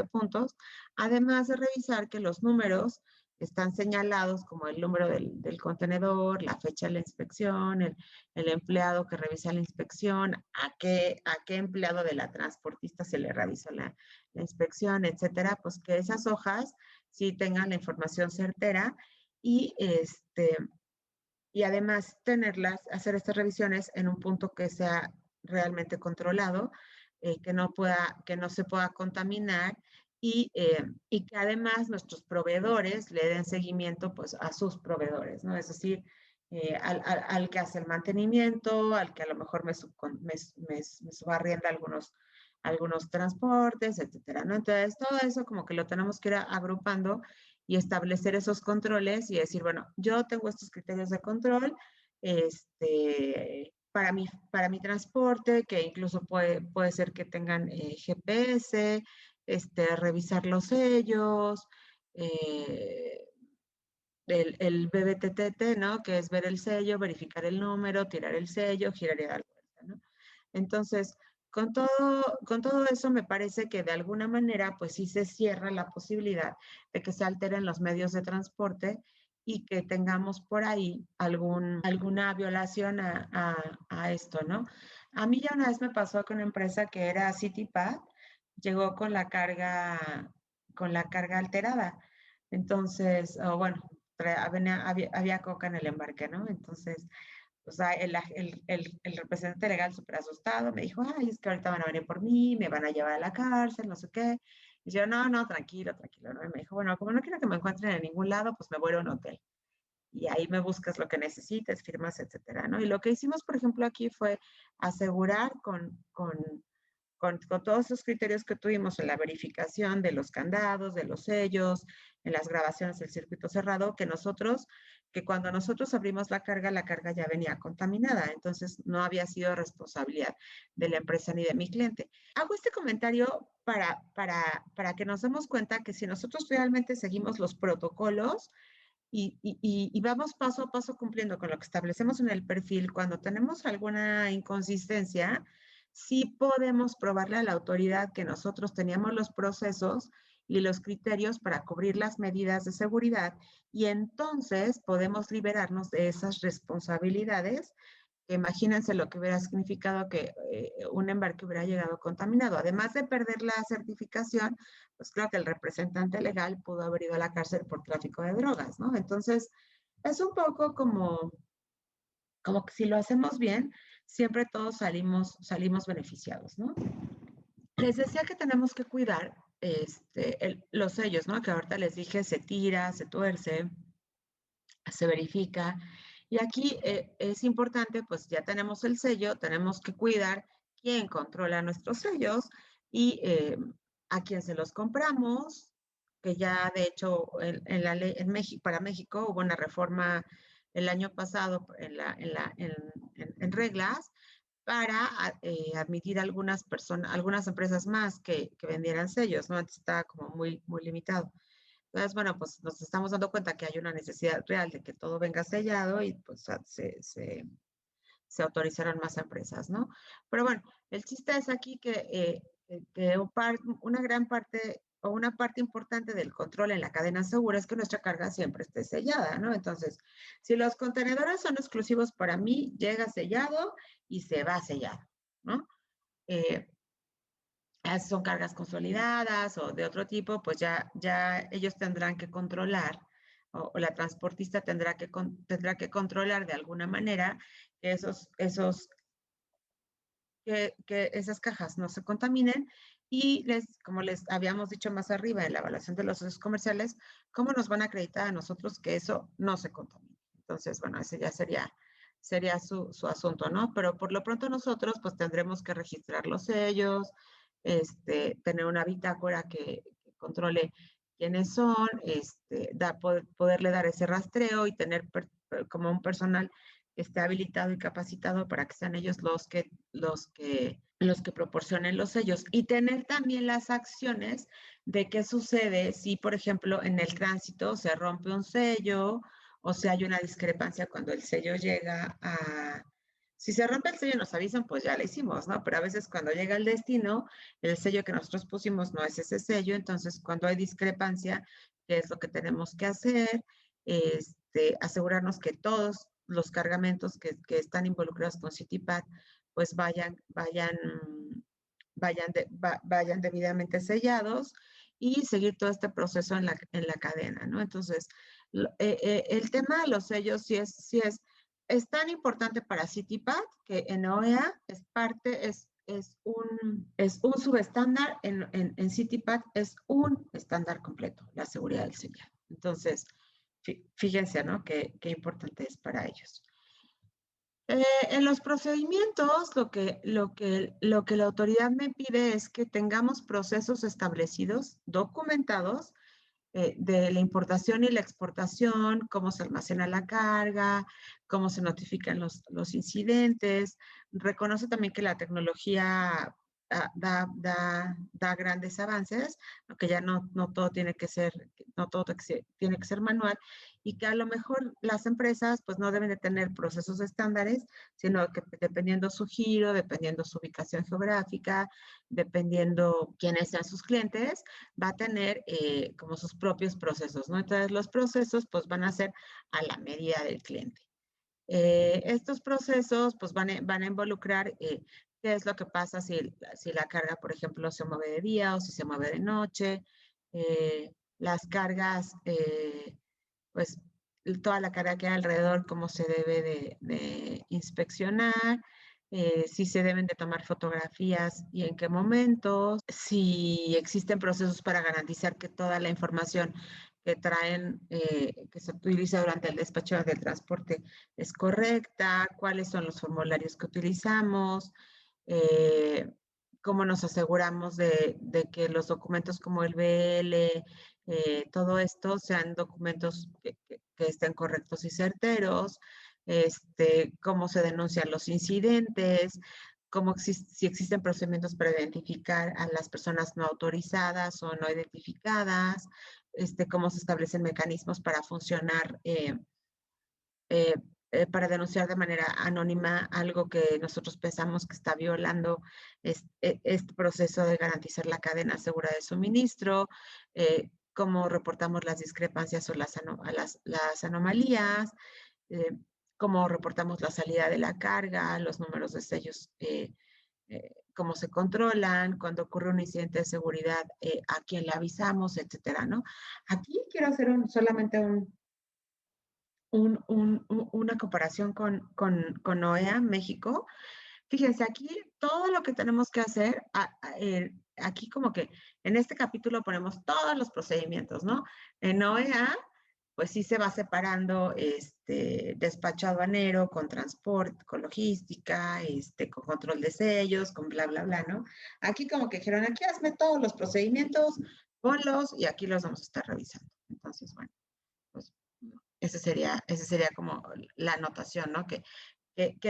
puntos, además de revisar que los números están señalados como el número del contenedor, la fecha de la inspección, el empleado que revisa la inspección, a qué empleado de la transportista se le realizó la inspección, etcétera, pues que esas hojas sí tengan la información certera, y y además hacer estas revisiones en un punto que sea realmente controlado, que no se pueda contaminar, y que además nuestros proveedores le den seguimiento pues a sus proveedores, ¿no? Es decir, al que hace el mantenimiento, al que a lo mejor me subarrienda algunos transportes, etcétera, ¿no? Entonces, todo eso como que lo tenemos que ir agrupando y establecer esos controles y decir, bueno, yo tengo estos criterios de control, para mi transporte, que incluso puede ser que tengan GPS, revisar los sellos, el BBTT, ¿no? Que es ver el sello, verificar el número, tirar el sello, girar y dar vuelta, ¿no? Entonces, con todo eso me parece que de alguna manera pues sí se cierra la posibilidad de que se alteren los medios de transporte y que tengamos por ahí alguna violación a esto, ¿no? A mí ya una vez me pasó con una empresa que era CityPath, llegó con la carga alterada. Entonces, bueno, había coca en el embarque, ¿no? Entonces, o sea, el representante legal súper asustado me dijo, ay, es que ahorita van a venir por mí, me van a llevar a la cárcel, no sé qué. Y yo, no, no, tranquilo, tranquilo, ¿no? Y me dijo, bueno, como no quiero que me encuentren en ningún lado, pues me voy a un hotel. Y ahí me buscas lo que necesites, firmas, etcétera, ¿no? Y lo que hicimos, por ejemplo, aquí fue asegurar con todos esos criterios que tuvimos en la verificación de los candados, de los sellos, en las grabaciones del circuito cerrado, que cuando nosotros abrimos la carga ya venía contaminada, entonces no había sido responsabilidad de la empresa ni de mi cliente. Hago este comentario para que nos demos cuenta que si nosotros realmente seguimos los protocolos y vamos paso a paso cumpliendo con lo que establecemos en el perfil, cuando tenemos alguna inconsistencia, sí podemos probarle a la autoridad que nosotros teníamos los procesos y los criterios para cubrir las medidas de seguridad y entonces podemos liberarnos de esas responsabilidades. Imagínense lo que hubiera significado que un embarque hubiera llegado contaminado. Además de perder la certificación, pues creo que el representante legal pudo haber ido a la cárcel por tráfico de drogas, ¿no? Entonces, es un poco como que si lo hacemos bien, siempre todos salimos beneficiados, ¿no? Les decía que tenemos que cuidar los sellos, ¿no? Que ahorita les dije, se tira, se tuerce, se verifica. Y aquí es importante, pues ya tenemos el sello, tenemos que cuidar quién controla nuestros sellos y a quién se los compramos, que ya de hecho en la ley en México, para México hubo una reforma el año pasado en reglas para admitir algunas empresas más que vendieran sellos, ¿no? Antes estaba como muy limitado. Entonces, bueno, pues nos estamos dando cuenta que hay una necesidad real de que todo venga sellado y pues se autorizaron más empresas, ¿no? Pero bueno, el chiste es aquí que una gran parte o una parte importante del control en la cadena segura es que nuestra carga siempre esté sellada, ¿no? Entonces, si los contenedores son exclusivos para mí, llega sellado y se va sellado, ¿no? Eh, son cargas consolidadas o de otro tipo, pues ya ellos tendrán que controlar o la transportista tendrá que controlar de alguna manera que que esas cajas no se contaminen y como les habíamos dicho más arriba en la evaluación de los socios comerciales, ¿cómo nos van a acreditar a nosotros que eso no se contamine? Entonces, bueno, ese ya sería su asunto, ¿no? Pero por lo pronto nosotros pues tendremos que registrar los sellos, tener una bitácora que controle quiénes son, poderle dar ese rastreo y tener como un personal que esté habilitado y capacitado para que sean ellos los que proporcionen los sellos y tener también las acciones de qué sucede si, por ejemplo, en el tránsito se rompe un sello o si hay una discrepancia cuando el sello llega a... Si se rompe el sello nos avisan, pues ya lo hicimos, ¿no? Pero a veces cuando llega al destino, el sello que nosotros pusimos no es ese sello, entonces cuando hay discrepancia, ¿qué es lo que tenemos que hacer? Asegurarnos que todos los cargamentos que están involucrados con CityPath pues vayan debidamente sellados y seguir todo este proceso en la cadena, ¿no? Entonces, el tema de los sellos es tan importante para CityPath que en OEA es un subestándar, en CityPath es un estándar completo, la seguridad del sellado. Entonces, fíjense, ¿no? Qué importante es para ellos. En los procedimientos, lo que la autoridad me pide es que tengamos procesos establecidos, documentados, de la importación y la exportación, cómo se almacena la carga, cómo se notifican los incidentes. Reconoce también que la tecnología da grandes avances, aunque ya no todo tiene que ser, no todo tiene que ser manual, y que a lo mejor las empresas pues no deben de tener procesos estándares, sino que dependiendo su giro, dependiendo su ubicación geográfica, dependiendo quiénes sean sus clientes, va a tener como sus propios procesos, ¿no? Entonces los procesos pues van a ser a la medida del cliente. Estos procesos pues van a involucrar qué es lo que pasa si la carga, por ejemplo, se mueve de día o si se mueve de noche, las cargas, pues toda la carga que hay alrededor, cómo se debe de inspeccionar, si se deben de tomar fotografías y en qué momentos, si existen procesos para garantizar que toda la información que traen, que se utiliza durante el despacho del transporte es correcta, cuáles son los formularios que utilizamos, cómo nos aseguramos de que los documentos como el BL, todo esto sean documentos que estén correctos y certeros, cómo se denuncian los incidentes, si existen procedimientos para identificar a las personas no autorizadas o no identificadas, cómo se establecen mecanismos para funcionar, eh, para denunciar de manera anónima algo que nosotros pensamos que está violando este proceso de garantizar la cadena segura de suministro, cómo reportamos las discrepancias o las anomalías, eh, cómo reportamos la salida de la carga, los números de sellos, cómo se controlan, cuando ocurre un incidente de seguridad, a quién le avisamos, etcétera, ¿no? Aquí quiero hacer solamente una comparación con OEA, México. Fíjense, aquí todo lo que tenemos que hacer, aquí como que en este capítulo ponemos todos los procedimientos, ¿no? En OEA, pues sí se va separando despacho aduanero con transporte, con logística, con control de sellos, con bla, bla, bla, ¿no? Aquí como que dijeron, aquí hazme todos los procedimientos, ponlos y aquí los vamos a estar revisando. Entonces, bueno, pues ese sería como la anotación, ¿no? Que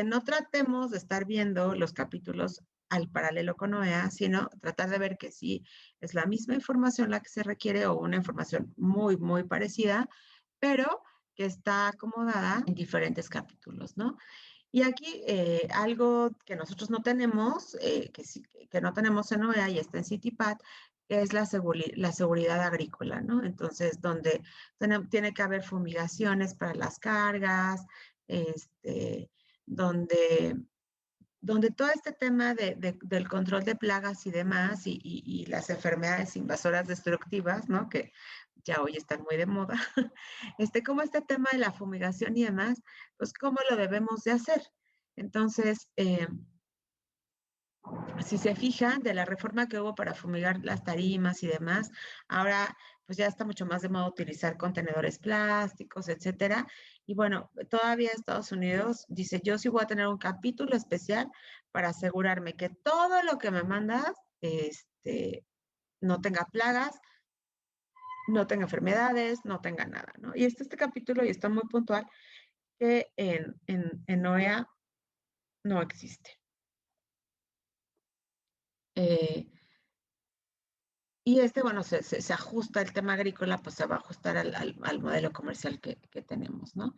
no tratemos de estar viendo los capítulos al paralelo con OEA, sino tratar de ver que sí es la misma información la que se requiere o una información muy, muy parecida, pero que está acomodada en diferentes capítulos, ¿no? Y aquí algo que nosotros no tenemos, que no tenemos en OEA y está en CITIPAT, que es la seguridad agrícola, ¿no? Entonces, donde tiene que haber fumigaciones para las cargas, donde, donde todo este tema del control de plagas y demás y las enfermedades invasoras destructivas, ¿no? Que ya hoy están muy de moda, como este tema de la fumigación y demás, pues cómo lo debemos de hacer. Entonces, si se fijan, de la reforma que hubo para fumigar las tarimas y demás, ahora pues ya está mucho más de moda utilizar contenedores plásticos, etcétera. Y bueno, todavía Estados Unidos dice, yo sí voy a tener un capítulo especial para asegurarme que todo lo que me mandas, no tenga plagas, no tenga enfermedades, no tenga nada, ¿no? Y este capítulo y está muy puntual que en OEA no existe. Y bueno, se ajusta el tema agrícola, pues se va a ajustar al modelo comercial que tenemos, ¿no?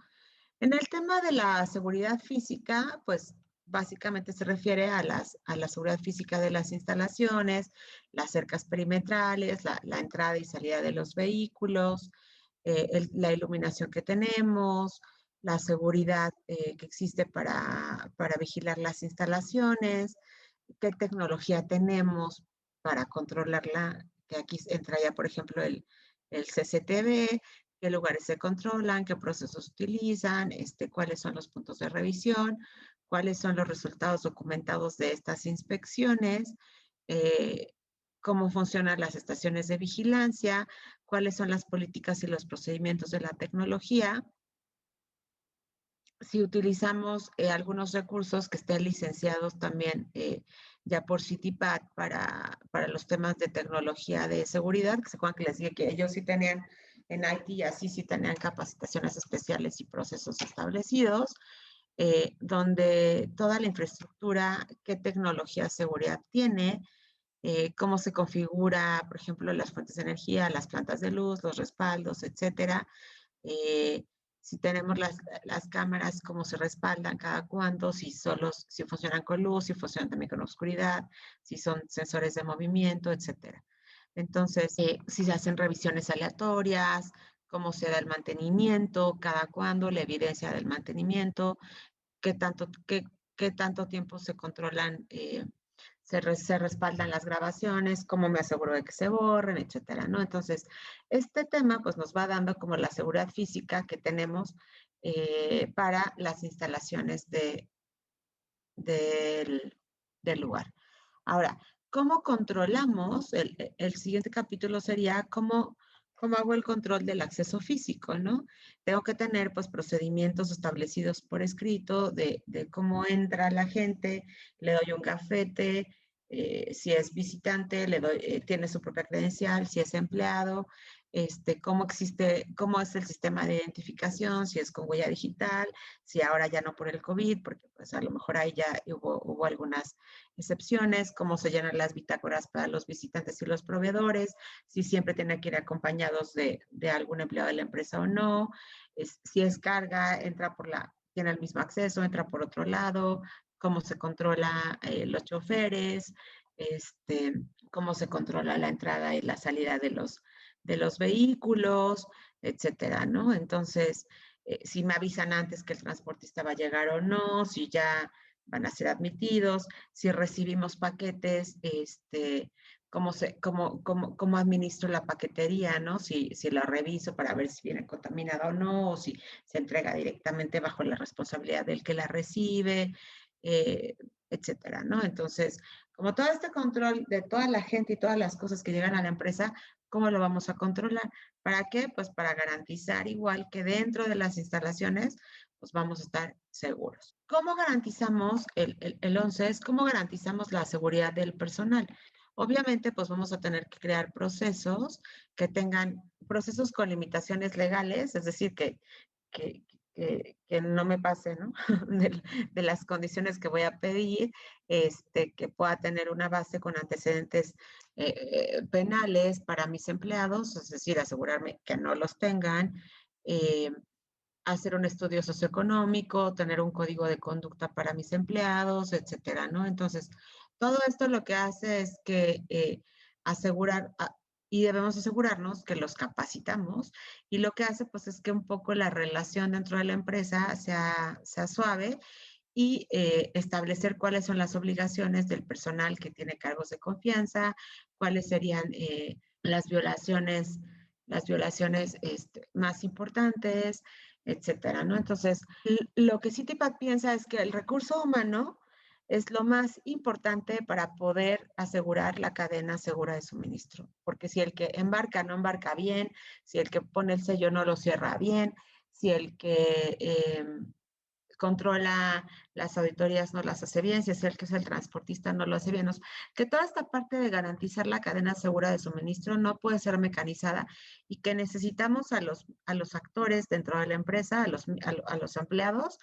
En el tema de la seguridad física, pues básicamente se refiere a la seguridad física de las instalaciones, las cercas perimetrales, la entrada y salida de los vehículos, la iluminación que tenemos, la seguridad que existe para vigilar las instalaciones, qué tecnología tenemos para controlarla, que aquí entra ya, por ejemplo, el CCTV, qué lugares se controlan, qué procesos utilizan, cuáles son los puntos de revisión, cuáles son los resultados documentados de estas inspecciones, cómo funcionan las estaciones de vigilancia, cuáles son las políticas y los procedimientos de la tecnología. Si utilizamos algunos recursos que estén licenciados también ya por CITIPAT para los temas de tecnología de seguridad, que se acuerdan que les dije que ellos sí tenían en IT y así sí tenían capacitaciones especiales y procesos establecidos, donde toda la infraestructura, qué tecnología de seguridad tiene, cómo se configura, por ejemplo, las fuentes de energía, las plantas de luz, los respaldos, etcétera. Si tenemos las cámaras, cómo se respaldan, cada cuánto, si funcionan con luz, si funcionan también con oscuridad, si son sensores de movimiento, etcétera. Entonces, si se hacen revisiones aleatorias, cómo se da el mantenimiento, cada cuándo, la evidencia del mantenimiento, qué tanto tiempo se controlan, se respaldan las grabaciones, cómo me aseguro de que se borren, etcétera, ¿no? Entonces, este tema pues nos va dando como la seguridad física que tenemos para las instalaciones del lugar. Ahora, ¿cómo controlamos? El siguiente capítulo sería cómo hago el control del acceso físico, ¿no? Tengo que tener, pues, procedimientos establecidos por escrito de cómo entra la gente, le doy un gafete, si es visitante, tiene su propia credencial, si es empleado, cómo es el sistema de identificación, si es con huella digital, si ahora ya no por el COVID, porque pues a lo mejor ahí ya hubo algunas excepciones, cómo se llenan las bitácoras para los visitantes y los proveedores, si siempre tienen que ir acompañados de algún empleado de la empresa o no, si es carga, tiene el mismo acceso, entra por otro lado, cómo se controla los choferes, cómo se controla la entrada y la salida de los vehículos, etcétera, ¿no? Entonces, si me avisan antes que el transportista va a llegar o no, si ya van a ser admitidos, si recibimos paquetes, cómo administro la paquetería, ¿no? Si la reviso para ver si viene contaminada o no, o si se entrega directamente bajo la responsabilidad del que la recibe, eh, etcétera, ¿no? Entonces, como todo este control de toda la gente y todas las cosas que llegan a la empresa, ¿cómo lo vamos a controlar? ¿Para qué? Pues para garantizar igual que dentro de las instalaciones, pues vamos a estar seguros. ¿Cómo garantizamos, el 11 es cómo garantizamos la seguridad del personal? Obviamente, pues vamos a tener que crear procesos que tengan procesos con limitaciones legales, es decir, que, que no me pase, ¿no? De las condiciones que voy a pedir, que pueda tener una base con antecedentes penales para mis empleados, es decir, asegurarme que no los tengan, eh, hacer un estudio socioeconómico, tener un código de conducta para mis empleados, etcétera, ¿no? Entonces, todo esto lo que hace es que y debemos asegurarnos que los capacitamos, y lo que hace, pues, es que un poco la relación dentro de la empresa sea suave, y establecer cuáles son las obligaciones del personal que tiene cargos de confianza, cuáles serían las violaciones más importantes, etcétera, ¿no? Entonces, lo que CITIPAC piensa es que el recurso humano es lo más importante para poder asegurar la cadena segura de suministro, porque si el que embarca no embarca bien, si el que pone el sello no lo cierra bien, si el que controla las auditorías no las hace bien, si es el que es el transportista no lo hace bien. Que toda esta parte de garantizar la cadena segura de suministro no puede ser mecanizada, y que necesitamos a los actores dentro de la empresa, a los empleados,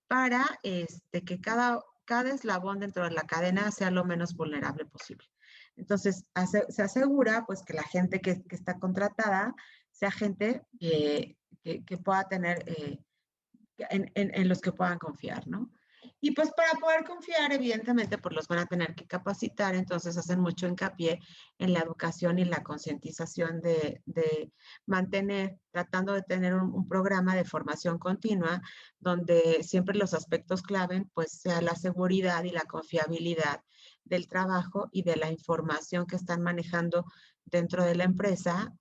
para que cada eslabón dentro de la cadena sea lo menos vulnerable posible. Entonces, se asegura pues que la gente que está contratada sea gente que pueda tener en los que puedan confiar, ¿no? Y pues para poder confiar, evidentemente, pues los van a tener que capacitar, entonces hacen mucho hincapié en la educación y la concientización de tratando de tener un programa de formación continua, donde siempre los aspectos clave, pues sea la seguridad y la confiabilidad del trabajo y de la información que están manejando dentro de la empresa.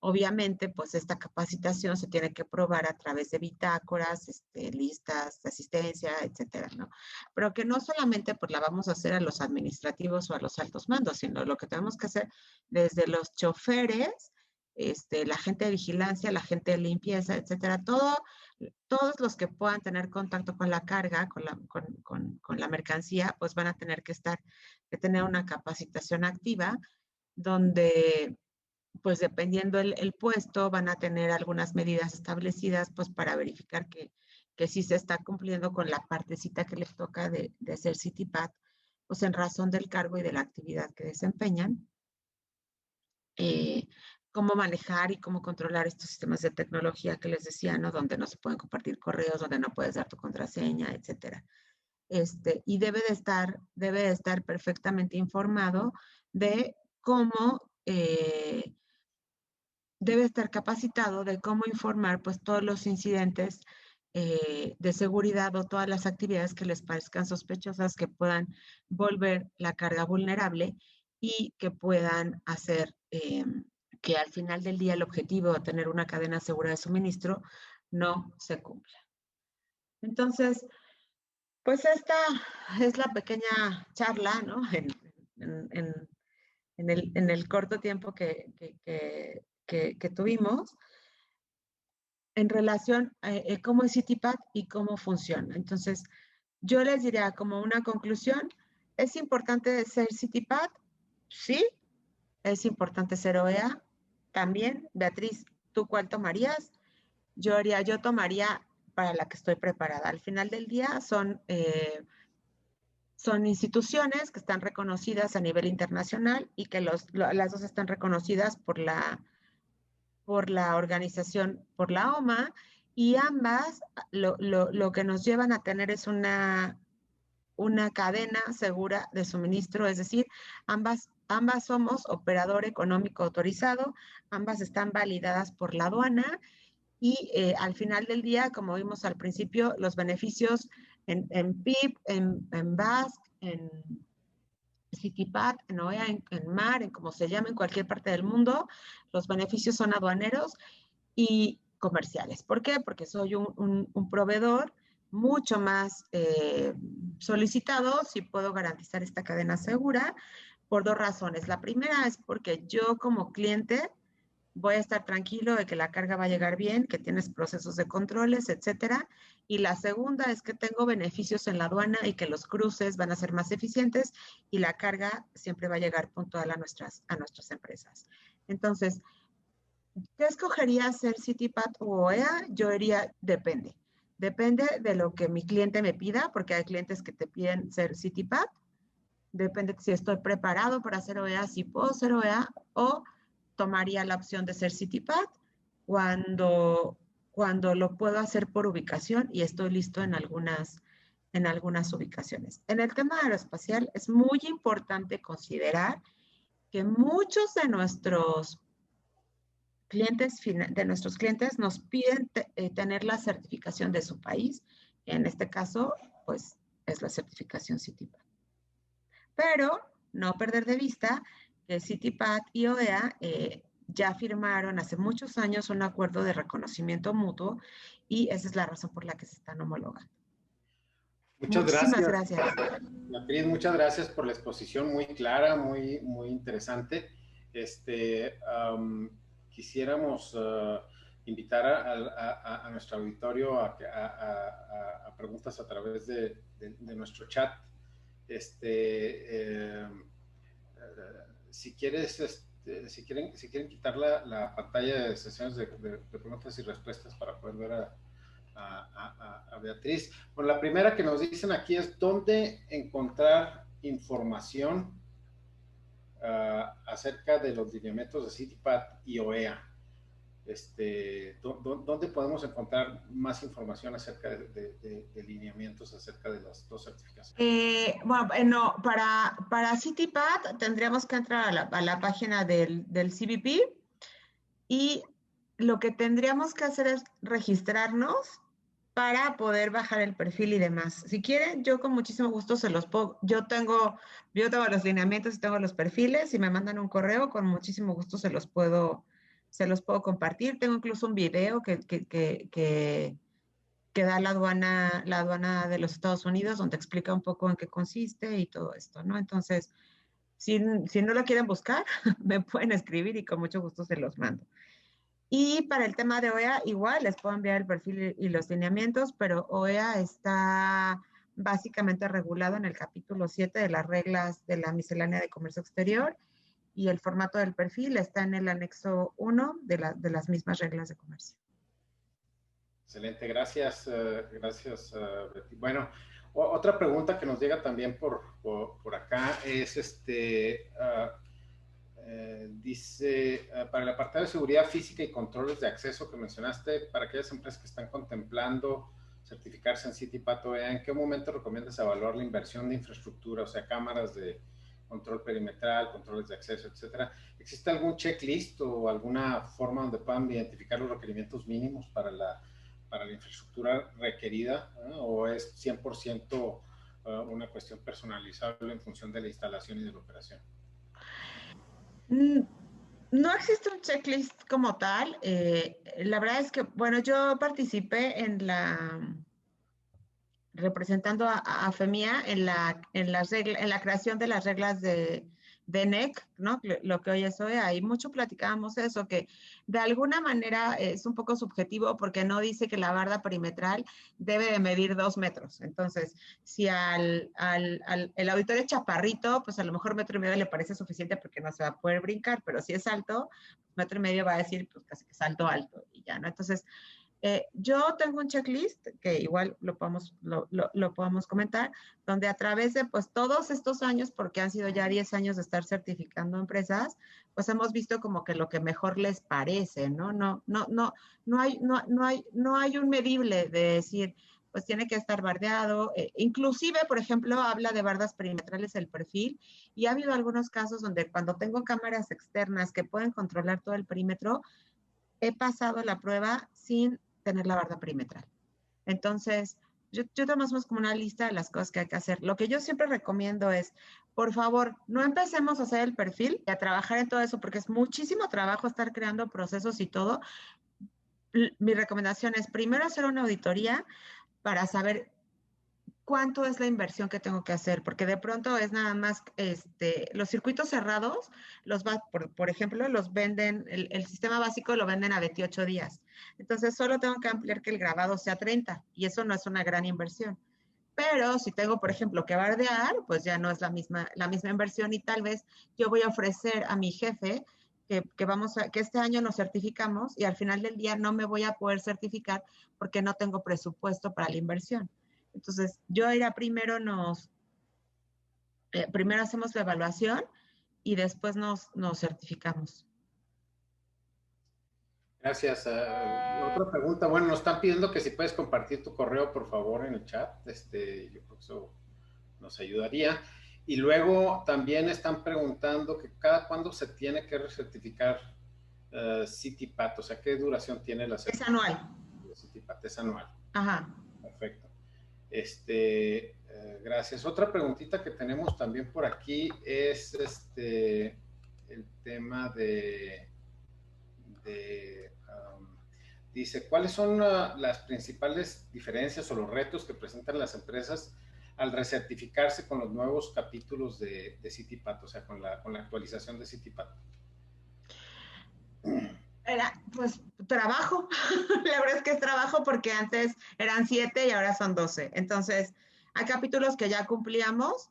Obviamente, pues esta capacitación se tiene que probar a través de bitácoras, listas de asistencia, etcétera, ¿no? Pero que no solamente pues la vamos a hacer a los administrativos o a los altos mandos, sino lo que tenemos que hacer desde los choferes, la gente de vigilancia, la gente de limpieza, etcétera, todos los que puedan tener contacto con la carga, con la mercancía, pues van a tener que tener una capacitación activa, donde pues dependiendo el puesto, van a tener algunas medidas establecidas, pues para verificar que sí se está cumpliendo con la partecita que les toca de ser CITIPAT, pues en razón del cargo y de la actividad que desempeñan. Cómo manejar y cómo controlar estos sistemas de tecnología que les decía, ¿no? Donde no se pueden compartir correos, donde no puedes dar tu contraseña, etcétera. Y debe de estar perfectamente informado de cómo debe estar capacitado de cómo informar pues todos los incidentes de seguridad o todas las actividades que les parezcan sospechosas, que puedan volver la carga vulnerable y que puedan hacer que al final del día el objetivo de tener una cadena segura de suministro no se cumpla. Entonces, pues esta es la pequeña charla, ¿no? En el corto tiempo que tuvimos en relación a cómo es CITIPAC y cómo funciona. Entonces, yo les diría como una conclusión, ¿Es importante ser CITIPAT? Sí. ¿Es importante ser OEA? También. Beatriz, ¿tú cuál tomarías? Yo tomaría para la que estoy preparada. Al final del día son instituciones que están reconocidas a nivel internacional y que las dos están reconocidas por la organización, por la OMA, y ambas lo que nos llevan a tener es una cadena segura de suministro, es decir, ambas somos operador económico autorizado, ambas están validadas por la aduana y al final del día, como vimos al principio, los beneficios en PIB, en BASC, en CITIPAT, en OEA, en MAR, en como se llama en cualquier parte del mundo, los beneficios son aduaneros y comerciales. ¿Por qué? Porque soy un proveedor mucho más solicitado si puedo garantizar esta cadena segura por dos razones. La primera es porque yo como cliente voy a estar tranquilo de que la carga va a llegar bien, que tienes procesos de controles, etcétera. Y la segunda es que tengo beneficios en la aduana y que los cruces van a ser más eficientes y la carga siempre va a llegar puntual a nuestras empresas. Entonces, ¿qué escogería ser CITIPAT o OEA? Yo diría, depende. Depende de lo que mi cliente me pida, porque hay clientes que te piden ser CITIPAT. Depende si estoy preparado para ser OEA, si puedo ser OEA, o tomaría la opción de ser CITIPAT cuando lo puedo hacer por ubicación y estoy listo en algunas ubicaciones. En el tema aeroespacial es muy importante considerar que muchos de nuestros clientes nos piden tener la certificación de su país. En este caso, pues, es la certificación CITIPAT. Pero no perder de vista que CITIPAT y OEA ya firmaron hace muchos años un acuerdo de reconocimiento mutuo y esa es la razón por la que se están homologando. Muchas Muchísimas gracias, gracias. Beatriz, muchas gracias por la exposición muy clara, muy interesante. Quisiéramos invitar a nuestro auditorio a preguntas a través de nuestro chat. Si quieres, si quieren quitar la pantalla de sesiones de preguntas y respuestas para poder ver a Beatriz. Bueno, la primera que nos dicen aquí es dónde encontrar información acerca de los lineamientos de CITIPAT y OEA. ¿Dónde podemos encontrar más información acerca de lineamientos acerca de las dos certificaciones? Bueno, para CITIPAT tendríamos que entrar a la página del CBP y lo que tendríamos que hacer es registrarnos para poder bajar el perfil y demás. Si quieren, yo con muchísimo gusto se los puedo, yo tengo los lineamientos y tengo los perfiles, si me mandan un correo, con muchísimo gusto se los puedo compartir. Tengo incluso un video que da la aduana de los Estados Unidos, donde explica un poco en qué consiste y todo esto, ¿no? Entonces, si no lo quieren buscar, me pueden escribir y con mucho gusto se los mando. Y para el tema de OEA, igual les puedo enviar el perfil y los lineamientos, pero OEA está básicamente regulado en el capítulo 7 de las reglas de la miscelánea de comercio exterior y el formato del perfil está en el anexo 1 de las mismas reglas de comercio. Excelente, gracias, Betty. Bueno, otra pregunta que nos llega también por acá es dice, para el apartado de seguridad física y controles de acceso que mencionaste, para aquellas empresas que están contemplando certificarse en CITIPAT OEA, ¿en qué momento recomiendas evaluar la inversión de infraestructura, o sea, cámaras de control perimetral, controles de acceso, etcétera? ¿Existe algún checklist o alguna forma donde puedan identificar los requerimientos mínimos para la infraestructura requerida, o es 100% una cuestión personalizable en función de la instalación y de la operación? No existe un checklist como tal. La verdad es que, bueno, yo participé representando a FEMIA en la creación de las reglas de de NEC, ¿no? Lo que hoy es OEA, ahí mucho platicábamos eso, que de alguna manera es un poco subjetivo porque no dice que la barda perimetral debe de medir 2 metros. Entonces, si el auditorio es chaparrito, pues a lo mejor 1,5 metros le parece suficiente porque no se va a poder brincar, pero si es alto, 1,5 metros va a decir, pues casi que salto alto y ya, ¿no? Entonces, yo tengo un checklist que igual lo podemos comentar, donde a través de pues todos estos años, porque han sido ya 10 años de estar certificando empresas, pues hemos visto como que lo que mejor les parece, ¿no? No hay un medible de decir, pues tiene que estar bardeado. Inclusive, por ejemplo, habla de bardas perimetrales el perfil y ha habido algunos casos donde cuando tengo cámaras externas que pueden controlar todo el perímetro, he pasado la prueba sin tener la barda perimetral. Entonces, yo tomamos como una lista de las cosas que hay que hacer. Lo que yo siempre recomiendo es, por favor, no empecemos a hacer el perfil y a trabajar en todo eso, porque es muchísimo trabajo estar creando procesos y todo. Mi recomendación es primero hacer una auditoría para saber cuánto es la inversión que tengo que hacer, porque de pronto es nada más, los circuitos cerrados, por ejemplo, los venden, el sistema básico lo venden a 28 días. Entonces, solo tengo que ampliar que el grabado sea 30 y eso no es una gran inversión. Pero si tengo, por ejemplo, que bardear, pues ya no es la misma inversión y tal vez yo voy a ofrecer a mi jefe que este año nos certificamos y al final del día no me voy a poder certificar porque no tengo presupuesto para la inversión. Entonces, yo iría primero hacemos la evaluación y después nos certificamos. Gracias. Otra pregunta. Bueno, nos están pidiendo que si puedes compartir tu correo, por favor, en el chat. Yo creo que eso nos ayudaría. Y luego también están preguntando que cada cuándo se tiene que recertificar CityPat, o sea, ¿qué duración tiene la Es certificación anual. de CityPat? Es anual. Ajá. Perfecto. Gracias. Otra preguntita que tenemos también por aquí es el tema dice, ¿cuáles son las principales diferencias o los retos que presentan las empresas al recertificarse con los nuevos capítulos de CityPat, o sea, con la actualización de CityPat? Era, pues, trabajo. La verdad es que es trabajo porque antes eran 7 y ahora son 12. Entonces, hay capítulos que ya cumplíamos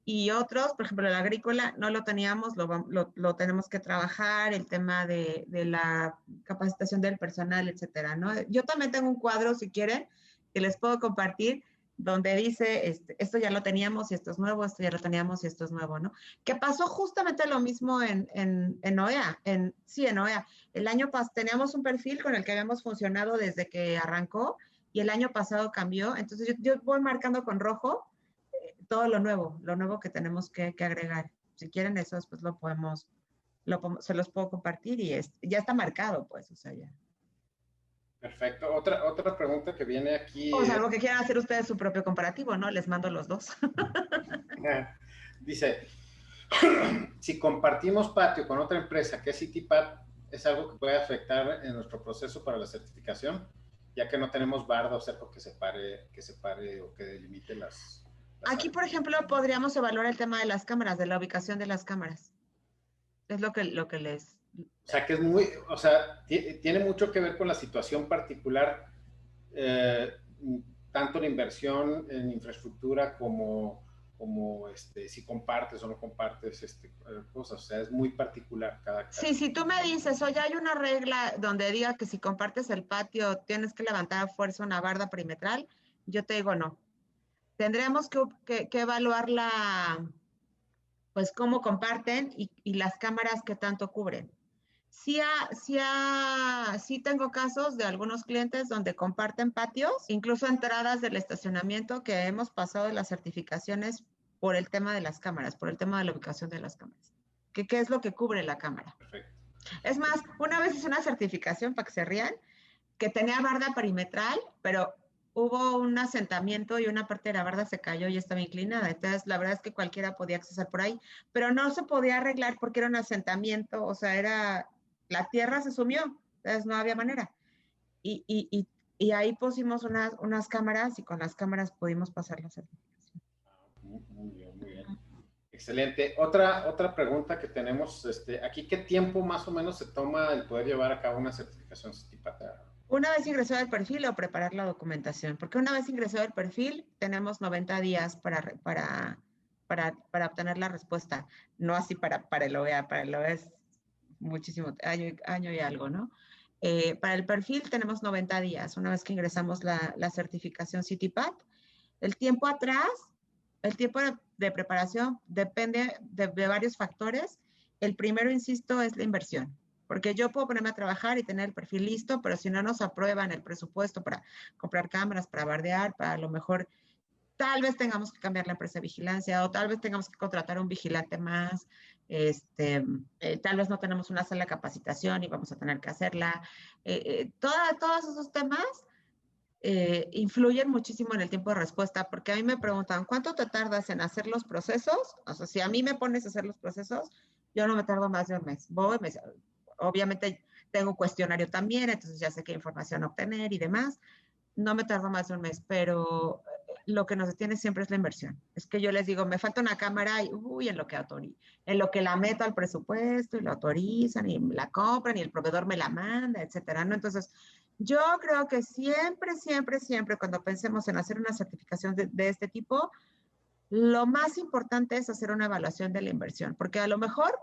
y otros, por ejemplo, el agrícola no lo teníamos, lo tenemos que trabajar, el tema de la capacitación del personal, etcétera, ¿no? Yo también tengo un cuadro, si quieren, que les puedo compartir, donde dice, esto ya lo teníamos y esto es nuevo, esto ya lo teníamos y esto es nuevo, ¿no? Que pasó justamente lo mismo en OEA, en OEA. El año pasado teníamos un perfil con el que habíamos funcionado desde que arrancó y el año pasado cambió. Entonces yo voy marcando con rojo todo lo nuevo que tenemos que agregar. Si quieren eso, después se los puedo compartir y ya está marcado, pues, o sea, ya. Perfecto. Otra pregunta que viene aquí O es, salvo que quieran hacer ustedes su propio comparativo, ¿no? Les mando los dos. dice, si compartimos patio con otra empresa que es CityPat, es algo que puede afectar en nuestro proceso para la certificación, ya que no tenemos barda o cerco que separe o que delimite las Aquí, áreas. por ejemplo, podríamos evaluar el tema de las cámaras, de la ubicación de las cámaras. Es lo que les... O sea, que es o sea, tiene mucho que ver con la situación particular, eh, tanto la inversión en infraestructura como si compartes o no compartes cosas. O sea, es muy particular cada caso. Sí, si tú me dices, oye, hay una regla donde diga que si compartes el patio tienes que levantar a fuerza una barda perimetral, yo te digo no. Tendríamos que evaluar pues cómo comparten y las cámaras que tanto cubren. Sí tengo casos de algunos clientes donde comparten patios, incluso entradas del estacionamiento que hemos pasado de las certificaciones por el tema de las cámaras, por el tema de la ubicación de las cámaras. ¿Qué es lo que cubre la cámara? Perfecto. Es más, una vez hice una certificación, para que se rían, que tenía barda perimetral, pero hubo un asentamiento y una parte de la barda se cayó y estaba inclinada. Entonces, la verdad es que cualquiera podía accesar por ahí, pero no se podía arreglar porque era un asentamiento, o sea, la tierra se sumió, entonces no había manera. Y ahí pusimos unas cámaras y con las cámaras pudimos pasar la certificación. Muy bien, muy bien. Excelente. Otra pregunta que tenemos aquí, ¿qué tiempo más o menos se toma el poder llevar a cabo una certificación CITIPAT? Una vez ingresado el perfil o preparar la documentación, porque una vez ingresado el perfil tenemos 90 días para obtener la respuesta, no así para el OEA, para el OEA es muchísimo, año y algo, ¿no? Para el perfil tenemos 90 días, una vez que ingresamos la certificación CITIPAT. El tiempo atrás, el tiempo de preparación depende de varios factores. El primero, insisto, es la inversión. Porque yo puedo ponerme a trabajar y tener el perfil listo, pero si no nos aprueban el presupuesto para comprar cámaras, para bardear, para a lo mejor tal vez tengamos que cambiar la empresa de vigilancia o tal vez tengamos que contratar un vigilante más, tal vez no tenemos una sala de capacitación y vamos a tener que hacerla. Todos esos temas influyen muchísimo en el tiempo de respuesta, porque a mí me preguntan, ¿cuánto te tardas en hacer los procesos? O sea, si a mí me pones a hacer los procesos, yo no me tardo más de un mes. Obviamente tengo un cuestionario también, entonces ya sé qué información obtener y demás. No me tardo más de un mes, pero lo que nos detiene siempre es la inversión. Es que yo les digo, me falta una cámara y, en lo que la meto al presupuesto y lo autorizan y la compran y el proveedor me la manda, etcétera, ¿no? Entonces, yo creo que siempre cuando pensemos en hacer una certificación de este tipo, lo más importante es hacer una evaluación de la inversión, porque a lo mejor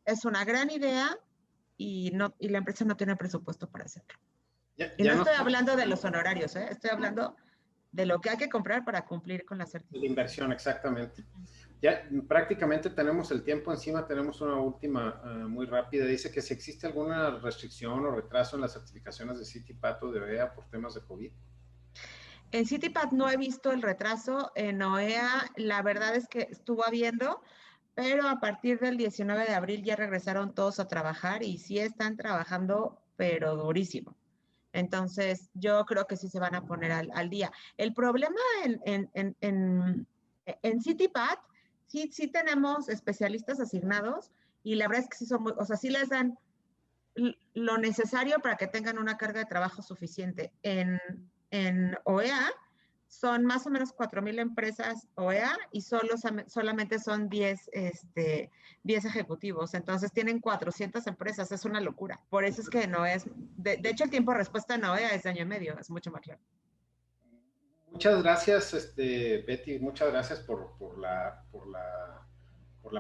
es una gran idea y la empresa no tiene presupuesto para hacerlo. Y no estoy hablando de los honorarios, estoy hablando de lo que hay que comprar para cumplir con la certificación. La inversión, exactamente. Ya prácticamente tenemos el tiempo encima, tenemos una última muy rápida. Dice que si existe alguna restricción o retraso en las certificaciones de CITIPAT o de OEA por temas de COVID. En CITIPAT no he visto el retraso, en OEA la verdad es que estuvo habiendo, pero a partir del 19 de abril ya regresaron todos a trabajar y sí están trabajando, pero durísimo. Entonces, yo creo que sí se van a poner al día. El problema en CITIPAT, sí tenemos especialistas asignados y la verdad es que sí son o sea, sí les dan lo necesario para que tengan una carga de trabajo suficiente. En OEA son más o menos 4,000 empresas OEA y solamente son 10 ejecutivos. Entonces tienen 400 empresas, es una locura. Por eso es que no es, de hecho el tiempo de respuesta en OEA es de año y medio, es mucho más largo. Muchas gracias, Betty, muchas gracias por la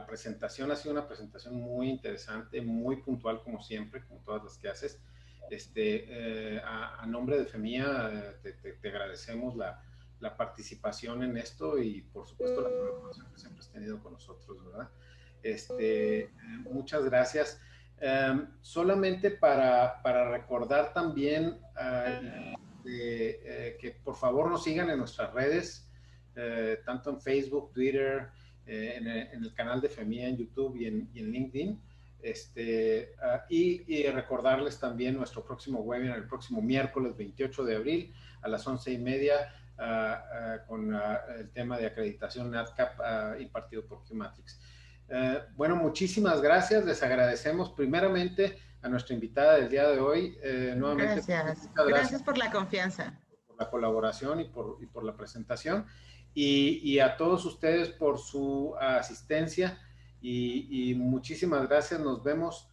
presentación. Ha sido una presentación muy interesante, muy puntual como siempre, como todas las que haces. A nombre de FEMIA te agradecemos la participación en esto y por supuesto la colaboración que siempre has tenido con nosotros, ¿verdad? Muchas gracias. Solamente para recordar también que por favor nos sigan en nuestras redes, tanto en Facebook, Twitter, en el canal de FEMIA en YouTube y en LinkedIn. Y recordarles también nuestro próximo webinar el próximo miércoles 28 de abril a las 11:30 con el tema de acreditación NADCAP impartido por Q-Matrix. Bueno, muchísimas gracias. Les agradecemos primeramente a nuestra invitada del día de hoy. Nuevamente, gracias por la confianza. Por la colaboración y por la presentación. Y a todos ustedes por su asistencia y muchísimas gracias. Nos vemos